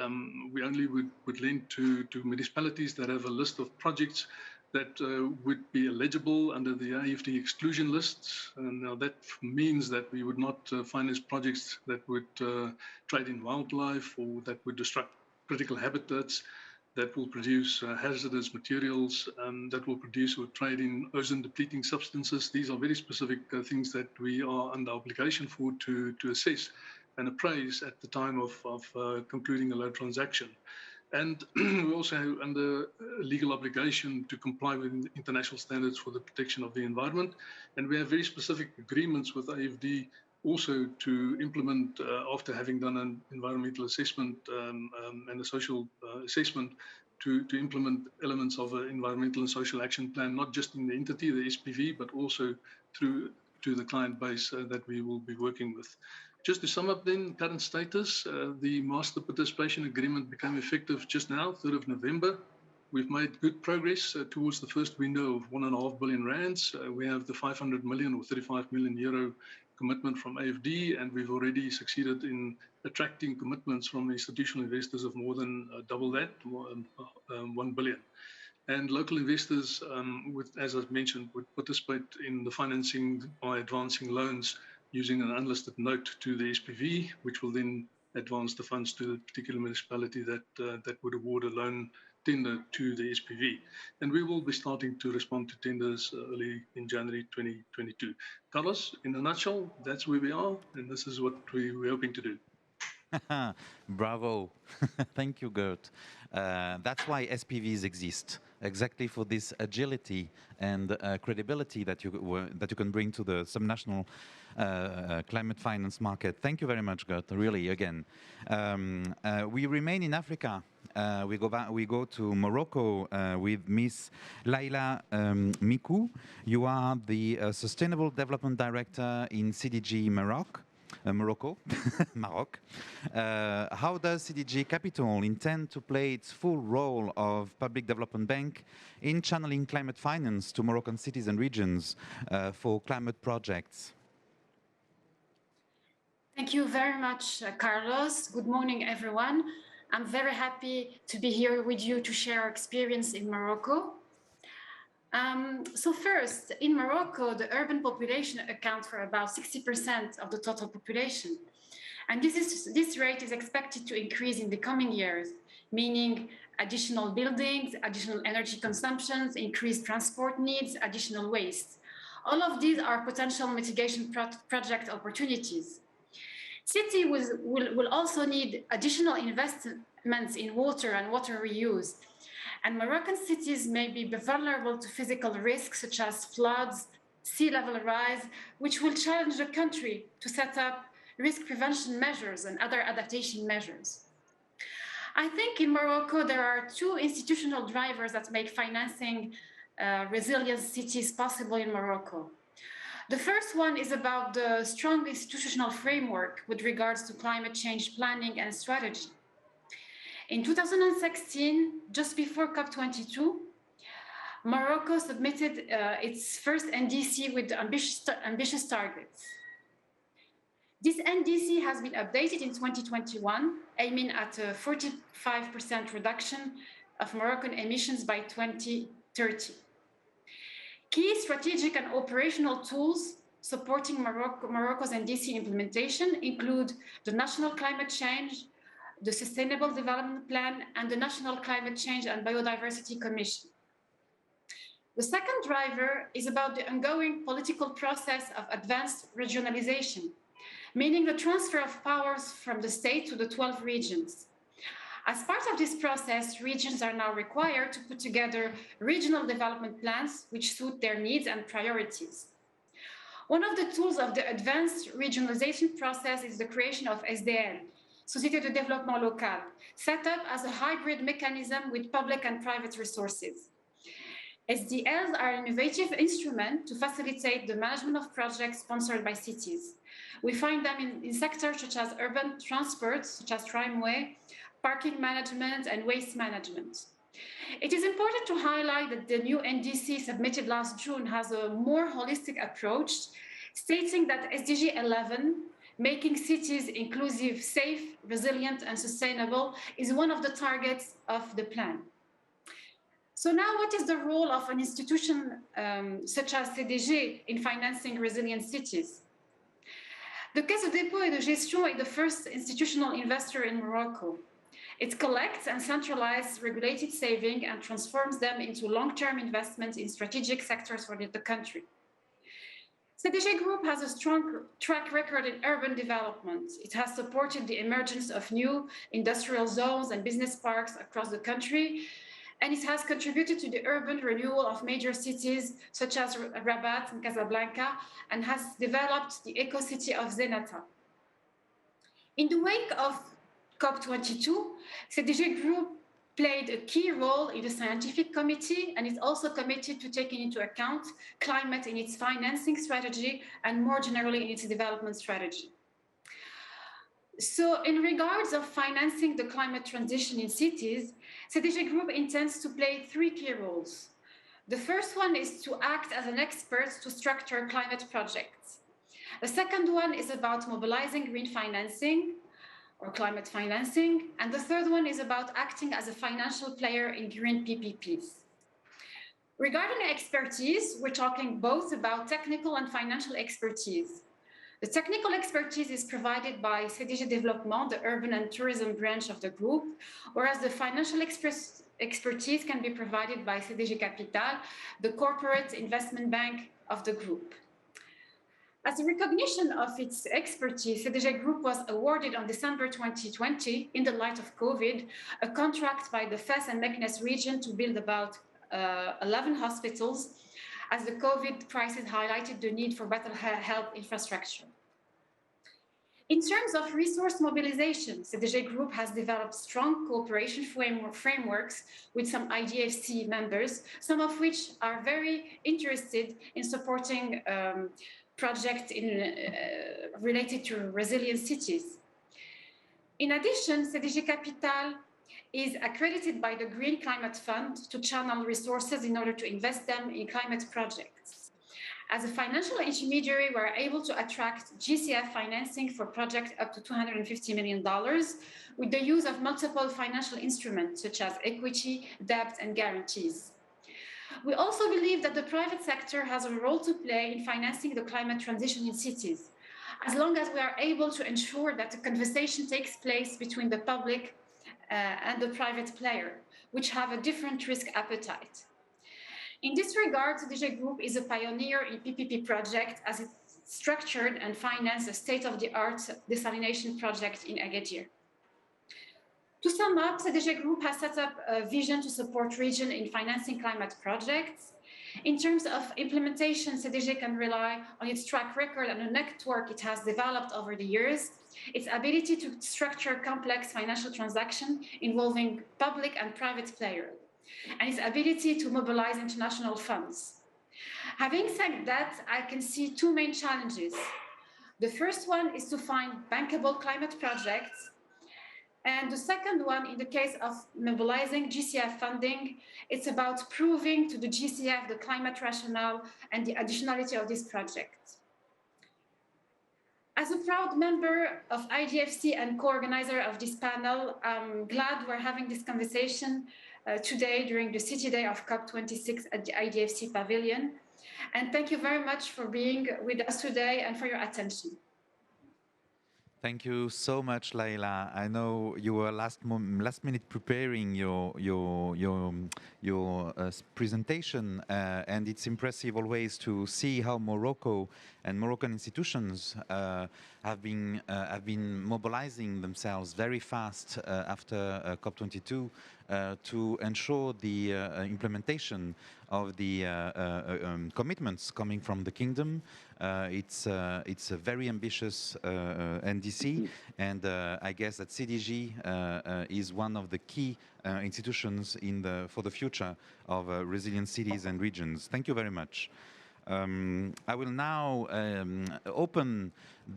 We only would lend to municipalities that have a list of projects that would be eligible under the AFD exclusion lists. And now that means that we would not finance projects that would trade in wildlife or that would disrupt critical habitats, that will produce hazardous materials, that will produce or trade in ozone depleting substances. These are very specific things that we are under obligation for to assess and appraise at the time of concluding a loan transaction. And we're also under legal obligation to comply with international standards for the protection of the environment. And we have very specific agreements with AFD also to implement, after having done an environmental assessment and a social assessment, to implement elements of an environmental and social action plan, not just in the entity, the SPV, but also through to the client base that we will be working with. Just to sum up then, current status, the Master Participation Agreement became effective just now, 3rd of November. We've made good progress towards the first window of 1.5 billion rands. We have the 500 million or 35 million euro commitment from AFD, and we've already succeeded in attracting commitments from institutional investors of more than double that, 1 billion. And local investors, as I've mentioned, would participate in the financing by advancing loans using an unlisted note to the SPV, which will then advance the funds to the particular municipality that would award a loan tender to the SPV. And we will be starting to respond to tenders early in January 2022. Carlos, in a nutshell, that's where we are, and this is what we're hoping to do. Bravo. Thank you, Gert. That's why SPVs exist, exactly for this agility and credibility that you can bring to the subnational climate finance market. Thank you very much, Gert, really, again. We remain in Africa. We go to Morocco with Miss Laila Mikou. You are the Sustainable Development Director in CDG Morocco. Maroc. How does CDG Capital intend to play its full role of public development bank in channeling climate finance to Moroccan cities and regions for climate projects? Thank you very much, Carlos. Good morning, everyone. I'm very happy to be here with you to share our experience in Morocco. So first, in Morocco, the urban population accounts for about 60% of the total population. And this rate is expected to increase in the coming years, meaning additional buildings, additional energy consumptions, increased transport needs, additional waste. All of these are potential mitigation project opportunities. City will also need additional investments in water and water reuse. And Moroccan cities may be vulnerable to physical risks such as floods, sea level rise, which will challenge the country to set up risk prevention measures and other adaptation measures. I think in Morocco, there are two institutional drivers that make financing resilient cities possible in Morocco. The first one is about the strong institutional framework with regards to climate change planning and strategy. In 2016, just before COP22, Morocco submitted its first NDC with ambitious targets. This NDC has been updated in 2021, aiming at a 45% reduction of Moroccan emissions by 2030. Key strategic and operational tools supporting Morocco's NDC implementation include the National Climate Change, the Sustainable Development Plan, and the National Climate Change and Biodiversity Commission. The second driver is about the ongoing political process of advanced regionalization, meaning the transfer of powers from the state to the 12 regions. As part of this process, regions are now required to put together regional development plans which suit their needs and priorities. One of the tools of the advanced regionalization process is the creation of SDL, Société de Développement Local, set up as a hybrid mechanism with public and private resources. SDLs are an innovative instrument to facilitate the management of projects sponsored by cities. We find them in sectors such as urban transport, such as tramway, parking management, and waste management. It is important to highlight that the new NDC submitted last June has a more holistic approach, stating that SDG 11, making cities inclusive, safe, resilient, and sustainable, is one of the targets of the plan. So now, what is the role of an institution such as CDG in financing resilient cities? The Caisse de dépôt et de gestion is the first institutional investor in Morocco. It collects and centralizes regulated saving and transforms them into long-term investments in strategic sectors for the country. CDG Group has a strong track record in urban development. It has supported the emergence of new industrial zones and business parks across the country, and it has contributed to the urban renewal of major cities such as Rabat and Casablanca, and has developed the eco-city of Zenata. In the wake of COP22, CDG Group played a key role in the scientific committee and is also committed to taking into account climate in its financing strategy and more generally in its development strategy. So in regards of financing the climate transition in cities, CDG Group intends to play three key roles. The first one is to act as an expert to structure climate projects. The second one is about mobilizing green financing or climate financing. And the third one is about acting as a financial player in green PPPs. Regarding expertise, we're talking both about technical and financial expertise. The technical expertise is provided by CDG Développement, the urban and tourism branch of the group, whereas the financial expertise can be provided by CDG Capital, the corporate investment bank of the group. As a recognition of its expertise, CDG Group was awarded on December 2020, in the light of COVID, a contract by the Fes and Meknes region to build about 11 hospitals, as the COVID crisis highlighted the need for better health infrastructure. In terms of resource mobilization, CDG Group has developed strong cooperation frameworks with some IDFC members, some of which are very interested in supporting projects related to resilient cities. In addition, CDG Capital is accredited by the Green Climate Fund to channel resources in order to invest them in climate projects. As a financial intermediary, we're able to attract GCF financing for projects up to $250 million with the use of multiple financial instruments such as equity, debt, and guarantees. We also believe that the private sector has a role to play in financing the climate transition in cities, as long as we are able to ensure that the conversation takes place between the public and the private player, which have a different risk appetite. In this regard, CDG Group is a pioneer in PPP project, as it structured and financed a state-of-the-art desalination project in Agadir. To sum up, CDG Group has set up a vision to support region in financing climate projects. In terms of implementation, CDG can rely on its track record and the network it has developed over the years, its ability to structure complex financial transactions involving public and private players, and its ability to mobilize international funds. Having said that, I can see two main challenges. The first one is to find bankable climate projects. And the second one, in the case of mobilizing GCF funding, it's about proving to the GCF the climate rationale and the additionality of this project. As a proud member of IDFC and co-organizer of this panel, I'm glad we're having this conversation today during the City Day of COP26 at the IDFC Pavilion. And thank you very much for being with us today and for your attention. Thank you so much, Laila. I know you were last minute preparing your presentation, and it's impressive always to see how Morocco and Moroccan institutions have been mobilizing themselves very fast after COP22 to ensure the implementation of the commitments coming from the kingdom. It's a very ambitious NDC, and I guess that CDG is one of the key institutions for the future of resilient cities and regions. Thank you very much. I will now open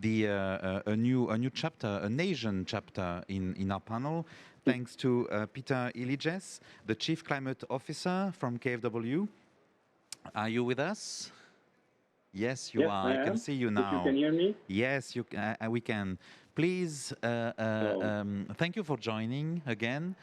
a new chapter, an Asian chapter in our panel, thanks to Peter Ilijes, the Chief Climate Officer from KfW. Are you with us? Yes, you are. I can see you now. If you can hear me? Yes, we can. Please, thank you for joining again.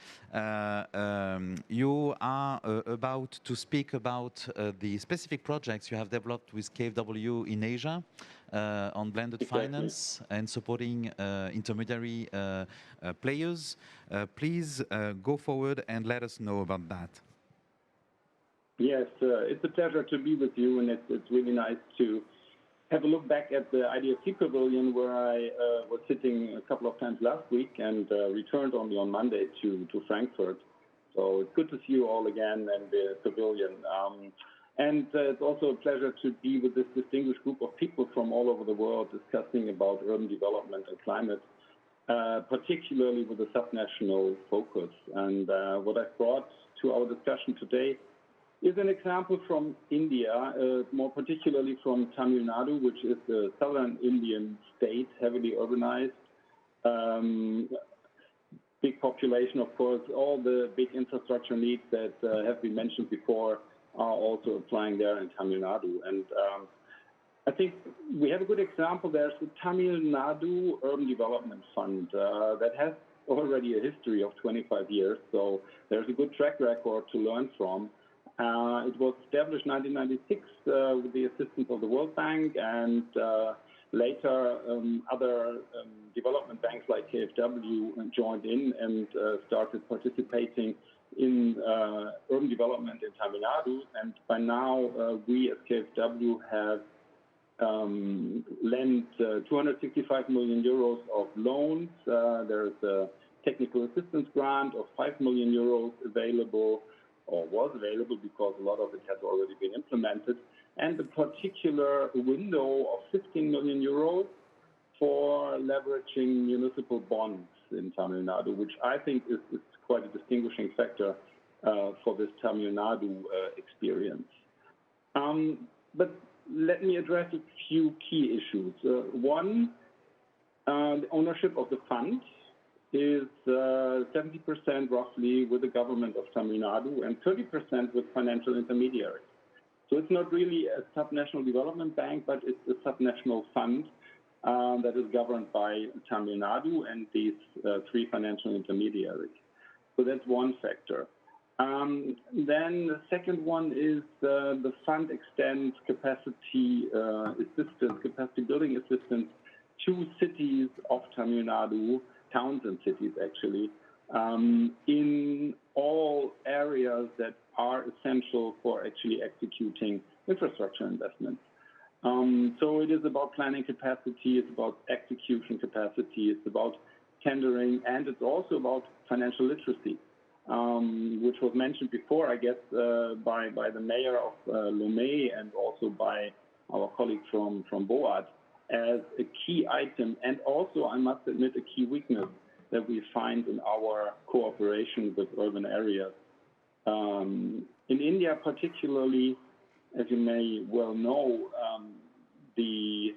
You are about to speak about the specific projects you have developed with KfW in Asia on blended finance and supporting intermediary players. Please go forward and let us know about that. Yes, it's a pleasure to be with you, and it's really nice to have a look back at the IDFC Pavilion, where I was sitting a couple of times last week and returned only on Monday to Frankfurt. So it's good to see you all again in the pavilion. And it's also a pleasure to be with this distinguished group of people from all over the world discussing about urban development and climate, particularly with a subnational focus. And what I've brought to our discussion today is an example from India, more particularly from Tamil Nadu, which is a southern Indian state, heavily urbanized. Big population, of course. All the big infrastructure needs that have been mentioned before are also applying there in Tamil Nadu. And I think we have a good example. There's the Tamil Nadu Urban Development Fund that has already a history of 25 years. So there's a good track record to learn from. It was established in 1996 with the assistance of the World Bank, and later other development banks like KfW joined in and started participating in urban development in Tamil Nadu, and by now we as KfW have lent 265 million euros of loans. There's a technical assistance grant of 5 million euros available, or was available, because a lot of it has already been implemented, and a particular window of 15 million euros for leveraging municipal bonds in Tamil Nadu, which I think is quite a distinguishing factor for this Tamil Nadu experience. But let me address a few key issues. One, the ownership of the fund is 70% roughly with the government of Tamil Nadu and 30% with financial intermediaries. So it's not really a subnational development bank, but it's a subnational fund that is governed by Tamil Nadu and these three financial intermediaries. So that's one factor. Then the second one is the fund extends capacity assistance, capacity building assistance to cities of Tamil Nadu, towns and cities actually, in all areas that are essential for actually executing infrastructure investments. So it is about planning capacity, it's about execution capacity, it's about tendering, and it's also about financial literacy, which was mentioned before, I guess, by the mayor of Lomé and also by our colleague from BOAD as a key item, and also, I must admit, a key weakness that we find in our cooperation with urban areas. In India particularly, as you may well know, the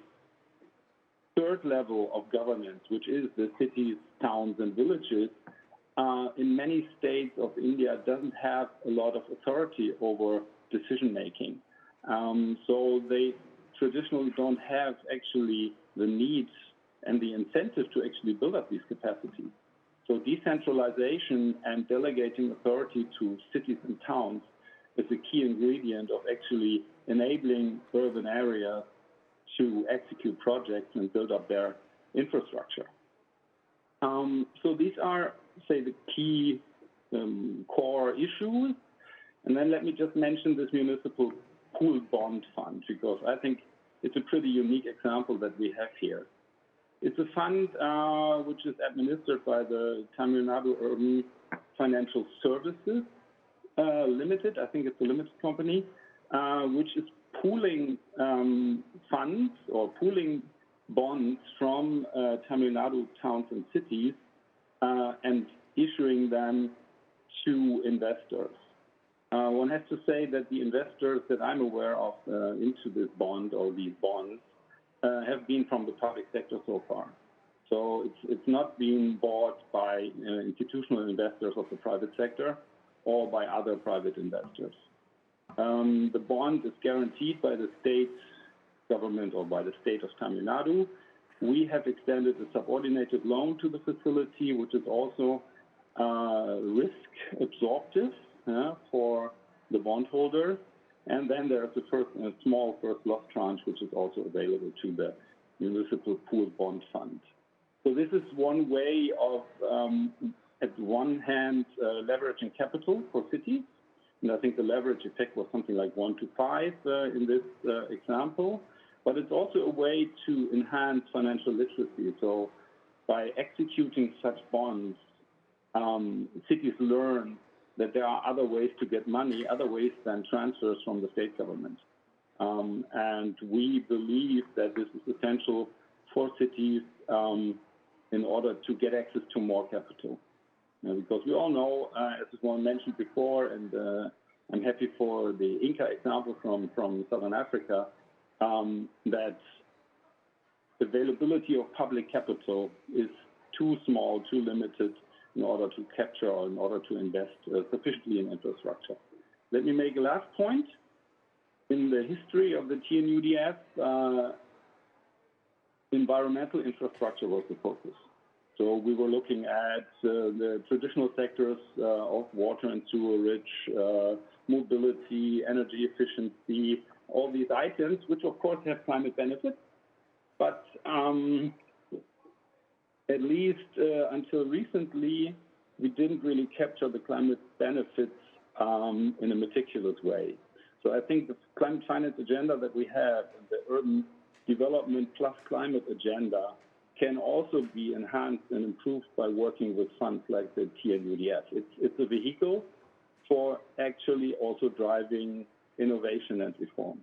third level of governance, which is the cities, towns, and villages, in many states of India doesn't have a lot of authority over decision-making. So they traditionally don't have actually the needs and the incentive to actually build up these capacities. So decentralization and delegating authority to cities and towns is a key ingredient of actually enabling urban areas to execute projects and build up their infrastructure. So these are, say, the key core issues. And then let me just mention this municipal pool bond fund, because I think it's a pretty unique example that we have here. It's a fund which is administered by the Tamil Nadu Urban Financial Services Limited. I think it's a limited company, which is pooling funds or pooling bonds from Tamil Nadu towns and cities and issuing them to investors. One has to say that the investors that I'm aware of into this bond or these bonds have been from the public sector so far. So it's not being bought by institutional investors of the private sector or by other private investors. The bond is guaranteed by the state government or by the state of Tamil Nadu. We have extended a subordinated loan to the facility, which is also risk absorptive for the bondholders. And then there's a small first loss tranche, which is also available to the municipal pool bond fund. So this is one way of, at one hand, leveraging capital for cities. And I think the leverage effect was something like 1 to 5 in this example. But it's also a way to enhance financial literacy. So by executing such bonds, cities learn that there are other ways to get money, other ways than transfers from the state government. And we believe that this is essential for cities in order to get access to more capital. Because we all know, as was mentioned before, and I'm happy for the Inca example from Southern Africa, that availability of public capital is too small, too limited in order to capture or in order to invest sufficiently in infrastructure. Let me make a last point. In the history of the TNUDF, environmental infrastructure was the focus. So we were looking at the traditional sectors of water and sewerage, mobility, energy efficiency, all these items, which of course have climate benefits, but at least until recently, we didn't really capture the climate benefits in a meticulous way. So I think the climate finance agenda that we have, the urban development plus climate agenda, can also be enhanced and improved by working with funds like the TNUDF. It's a vehicle for actually also driving innovation and reform.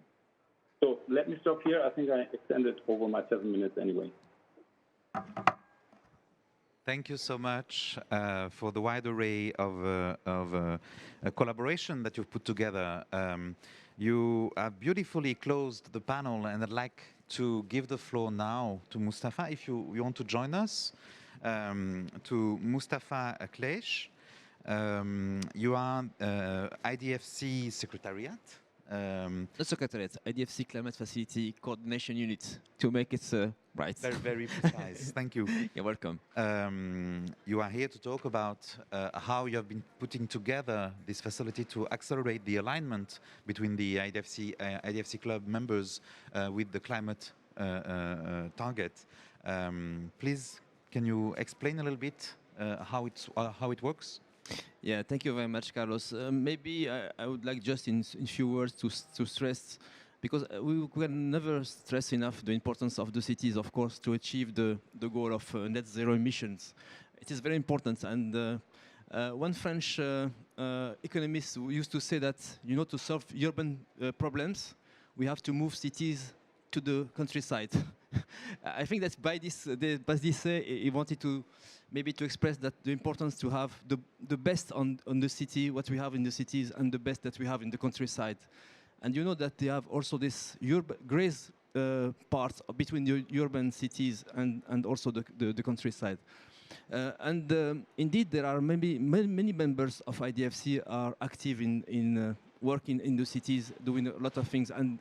So let me stop here. I think I extended over my 7 minutes anyway. Thank you so much for the wide array of collaboration that you've put together. You have beautifully closed the panel, and I'd like to give the floor now to Mustafa, if you want to join us, to Mustafa Kleish. You are IDFC Secretariat. The Secretariat, IDFC Climate Facility Coordination Unit, to make it right. Very, very precise. Thank you. You're welcome. You are here to talk about how you have been putting together this facility to accelerate the alignment between the IDFC club members with the climate target. Please, can you explain a little bit how it works? Yeah, thank you very much, Carlos. Maybe I would like just in few words to stress, because we can never stress enough the importance of the cities, of course, to achieve the goal of net zero emissions. It is very important. And one French economist used to say that, you know, to solve urban problems, we have to move cities to the countryside. I think that by this he wanted to maybe to express that the importance to have the best on the city, what we have in the cities, and the best that we have in the countryside. And you know that they have also this grace part between the urban cities and also the countryside. Indeed, there are many members of IDFC are active in working in the cities, doing a lot of things. And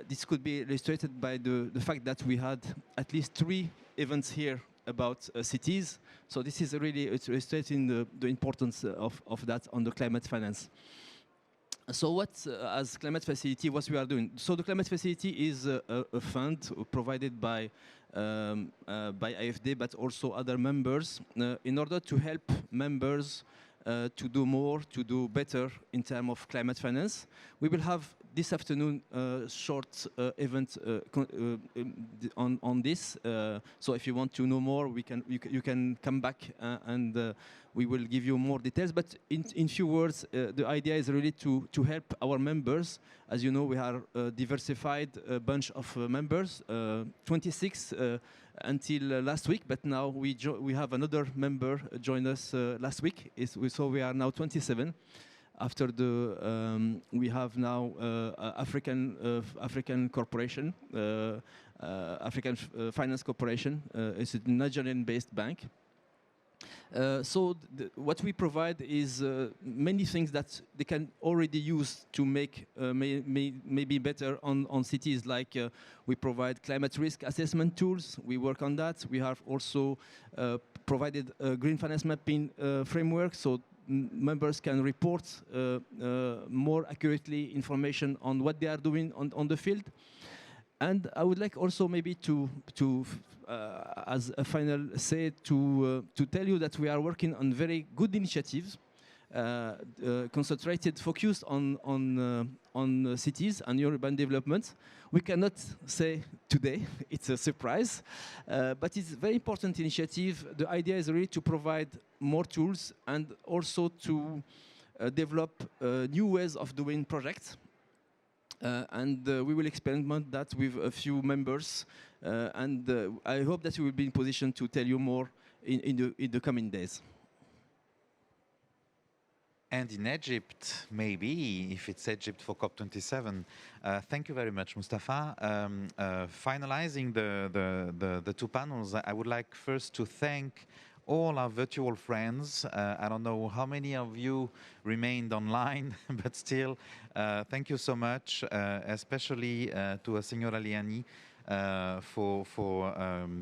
this could be illustrated by the fact that we had at least 3 events here about cities. So this is really illustrating the importance of that on the climate finance. So what, as Climate Facility, what we are doing? So the Climate Facility is a fund provided by AFD, but also other members, in order to help members to do more, to do better in terms of climate finance. We will have this afternoon a short event on this. So if you want to know more, you can come back and we will give you more details. But in few words, the idea is really to help our members. As you know, we are a diversified bunch of members, 26 until last week, but now we have another member join us last week. So we are now 27. After we have now African Corporation, African Finance Corporation. It's a Nigerian-based bank. So what we provide is many things that they can already use to make maybe better on cities, like we provide climate risk assessment tools. We work on that. We have also provided a green finance mapping framework, so members can report more accurately information on what they are doing on the field. And I would like also maybe to as a final say, to tell you that we are working on very good initiatives, concentrated, focused on cities and urban development. We cannot say today, it's a surprise, but it's a very important initiative. The idea is really to provide more tools and also to develop new ways of doing projects. And we will experiment that with a few members, and I hope that we will be in position to tell you more in the coming days. And in Egypt, maybe, if it's Egypt for COP27. Thank you very much, Mustafa. Finalizing the 2 panels, I would like first to thank all our virtual friends. I don't know how many of you remained online, but still, thank you so much, especially to Signora Liani for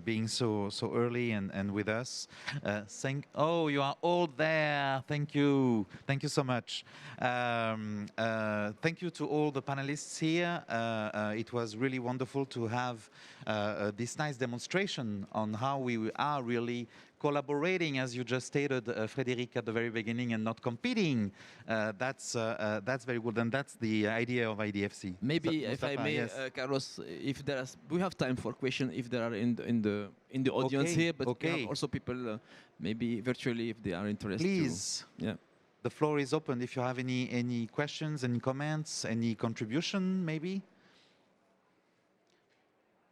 being so early and with us. Oh, you are all there. Thank you so much. Thank you to all the panelists here. It was really wonderful to have this nice demonstration on how we are really collaborating, as you just stated, Frédéric, at the very beginning, and not competing. That's very good, and that's the idea of IDFC. Maybe, So, if I Mustafa, may, yes. Carlos, if there is, we have time for questions if there are in the audience Okay, here, but we okay. have also people maybe virtually if they are interested. Please. Yeah. The floor is open if you have any questions, any comments, any contribution, maybe.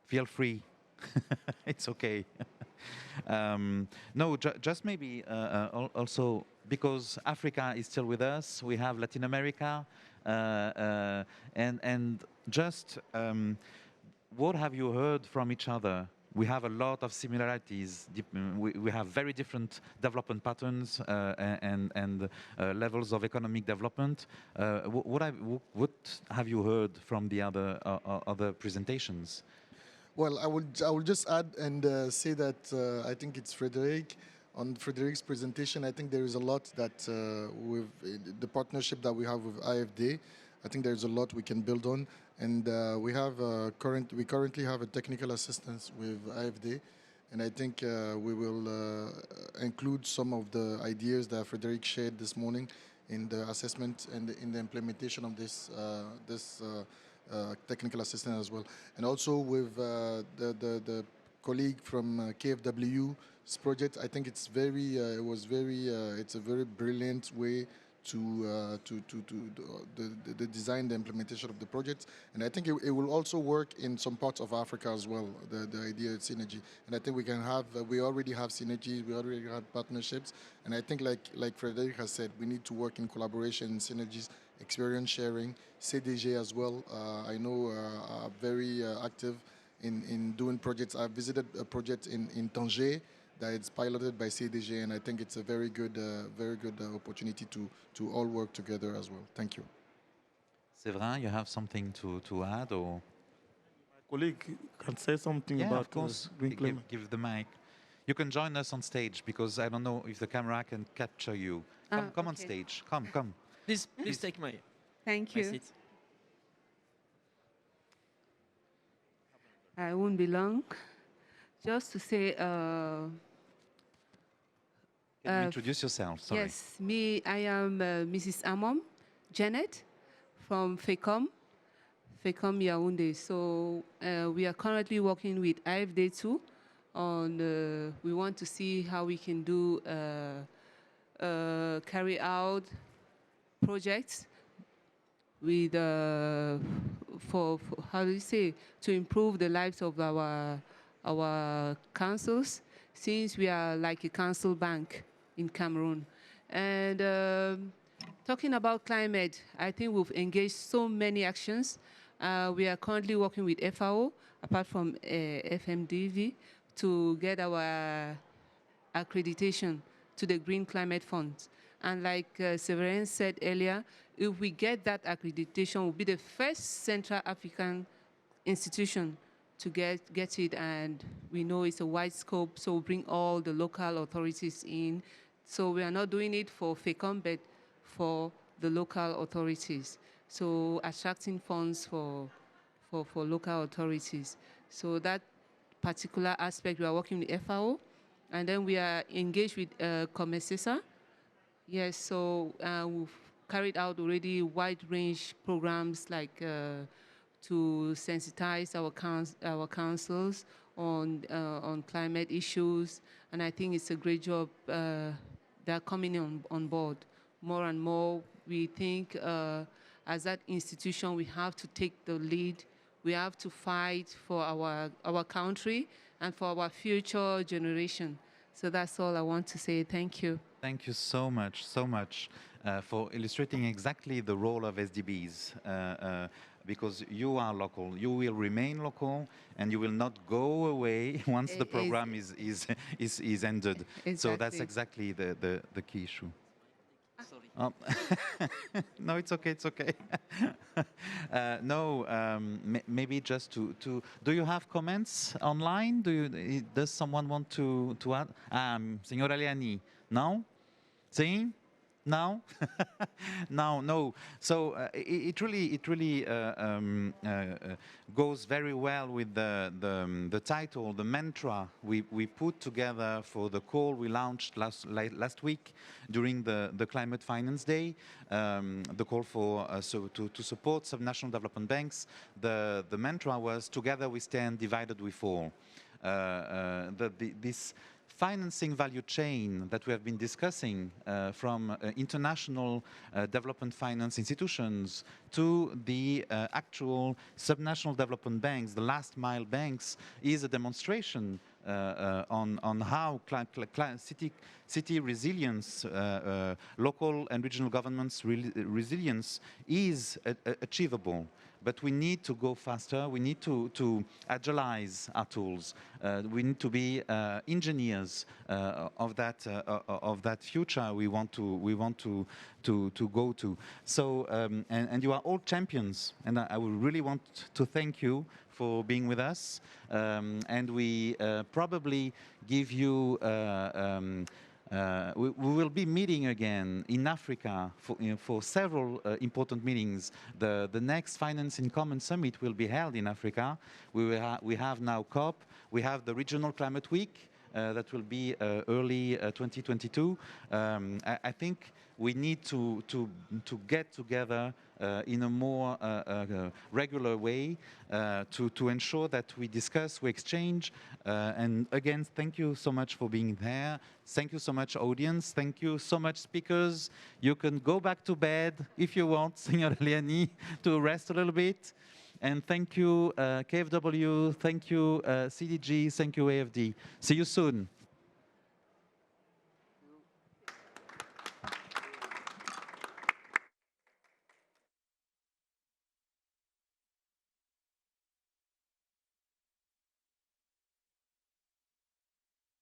Feel free. It's okay. No, just maybe also because Africa is still with us, we have Latin America, and just what have you heard from each other? We have a lot of similarities. We have very different development patterns and levels of economic development. What have you heard from the other presentations? Well, I would just add and say that I think it's Frédéric. On Frédéric's presentation, I think there is a lot that with the partnership that we have with IFD, I think there's a lot we can build on. And we currently have a technical assistance with IFD, and I think we will include some of the ideas that Frédéric shared this morning in the assessment and in the implementation of this technical assistance as well. And also with the colleague from KFW's project, I think it's it's a very brilliant way to the design, the implementation of the project. And I think it will also work in some parts of Africa as well, the idea of synergy. And I think we can have, we already have synergies, we already have partnerships. And I think like Frédéric has said, we need to work in collaboration, synergies, experience sharing, CDG as well. I know are very active in doing projects. I visited a project in Tanger that it's piloted by CDG, and I think it's a very good opportunity to all work together as well. Thank you. Séverin, you have something to add, or? My colleague can say something Yeah, about of course. green climate. Give the mic. You can join us on stage because I don't know if the camera can capture you. Come on stage. Come. Please take my. Thank my you. seat. I won't be long. Just to say. Can you introduce yourself? Sorry. Yes, I am Mrs. Amom Janet from FECOM Yaoundé. So we are currently working with IFD2 on, we want to see how we can do, carry out projects with, for how do you say, to improve the lives of our councils, since we are like a council bank in Cameroon. And talking about climate, I think we've engaged so many actions. We are currently working with FAO, apart from FMDV, to get our accreditation to the Green Climate Fund. And like Séverin said earlier, if we get that accreditation, we'll be the first Central African institution to get it, and we know it's a wide scope, so we'll bring all the local authorities in. So we are not doing it for FECOM, but for the local authorities. So attracting funds for local authorities. So that particular aspect, we are working with FAO, and then we are engaged with Comesesa. Yes, so we've carried out already wide range programs like to sensitize our councils on climate issues, and I think it's a great job. They're coming on board more and more. We think as that institution, we have to take the lead. We have to fight for our country and for our future generation. So that's all I want to say. Thank you. Thank you so much for illustrating exactly the role of SDBs. Because you are local, you will remain local, and you will not go away once the program is ended. Exactly. So that's exactly the key issue. Sorry. No, it's okay. It's okay. Maybe just to. Do you have comments online? Does someone want to add? Signora Leani, no? Sim? now? Now, no. So it really goes very well with the title, the mantra we put together for the call we launched last week during the Climate Finance Day. The call for to support subnational development banks. The mantra was "Together we stand, divided we fall." This financing value chain that we have been discussing from international development finance institutions to the actual subnational development banks, the last mile banks, is a demonstration on how city resilience, local and regional governments' resilience is achievable. But we need to go faster. We need to agilize our tools. We need to be engineers of that future we want to go to. So and you are all champions, and I would really want to thank you for being with us. And we probably give you. We will be meeting again in Africa for several important meetings. The next Finance in Common Summit will be held in Africa. We have now COP. We have the Regional Climate Week that will be early 2022. I think we need to get together in a more regular way to ensure that we discuss, we exchange. And again, thank you so much for being there. Thank you so much, audience. Thank you so much, speakers. You can go back to bed if you want, Signor Liani, to rest a little bit. And thank you, KfW. Thank you, CDG. Thank you, AFD. See you soon.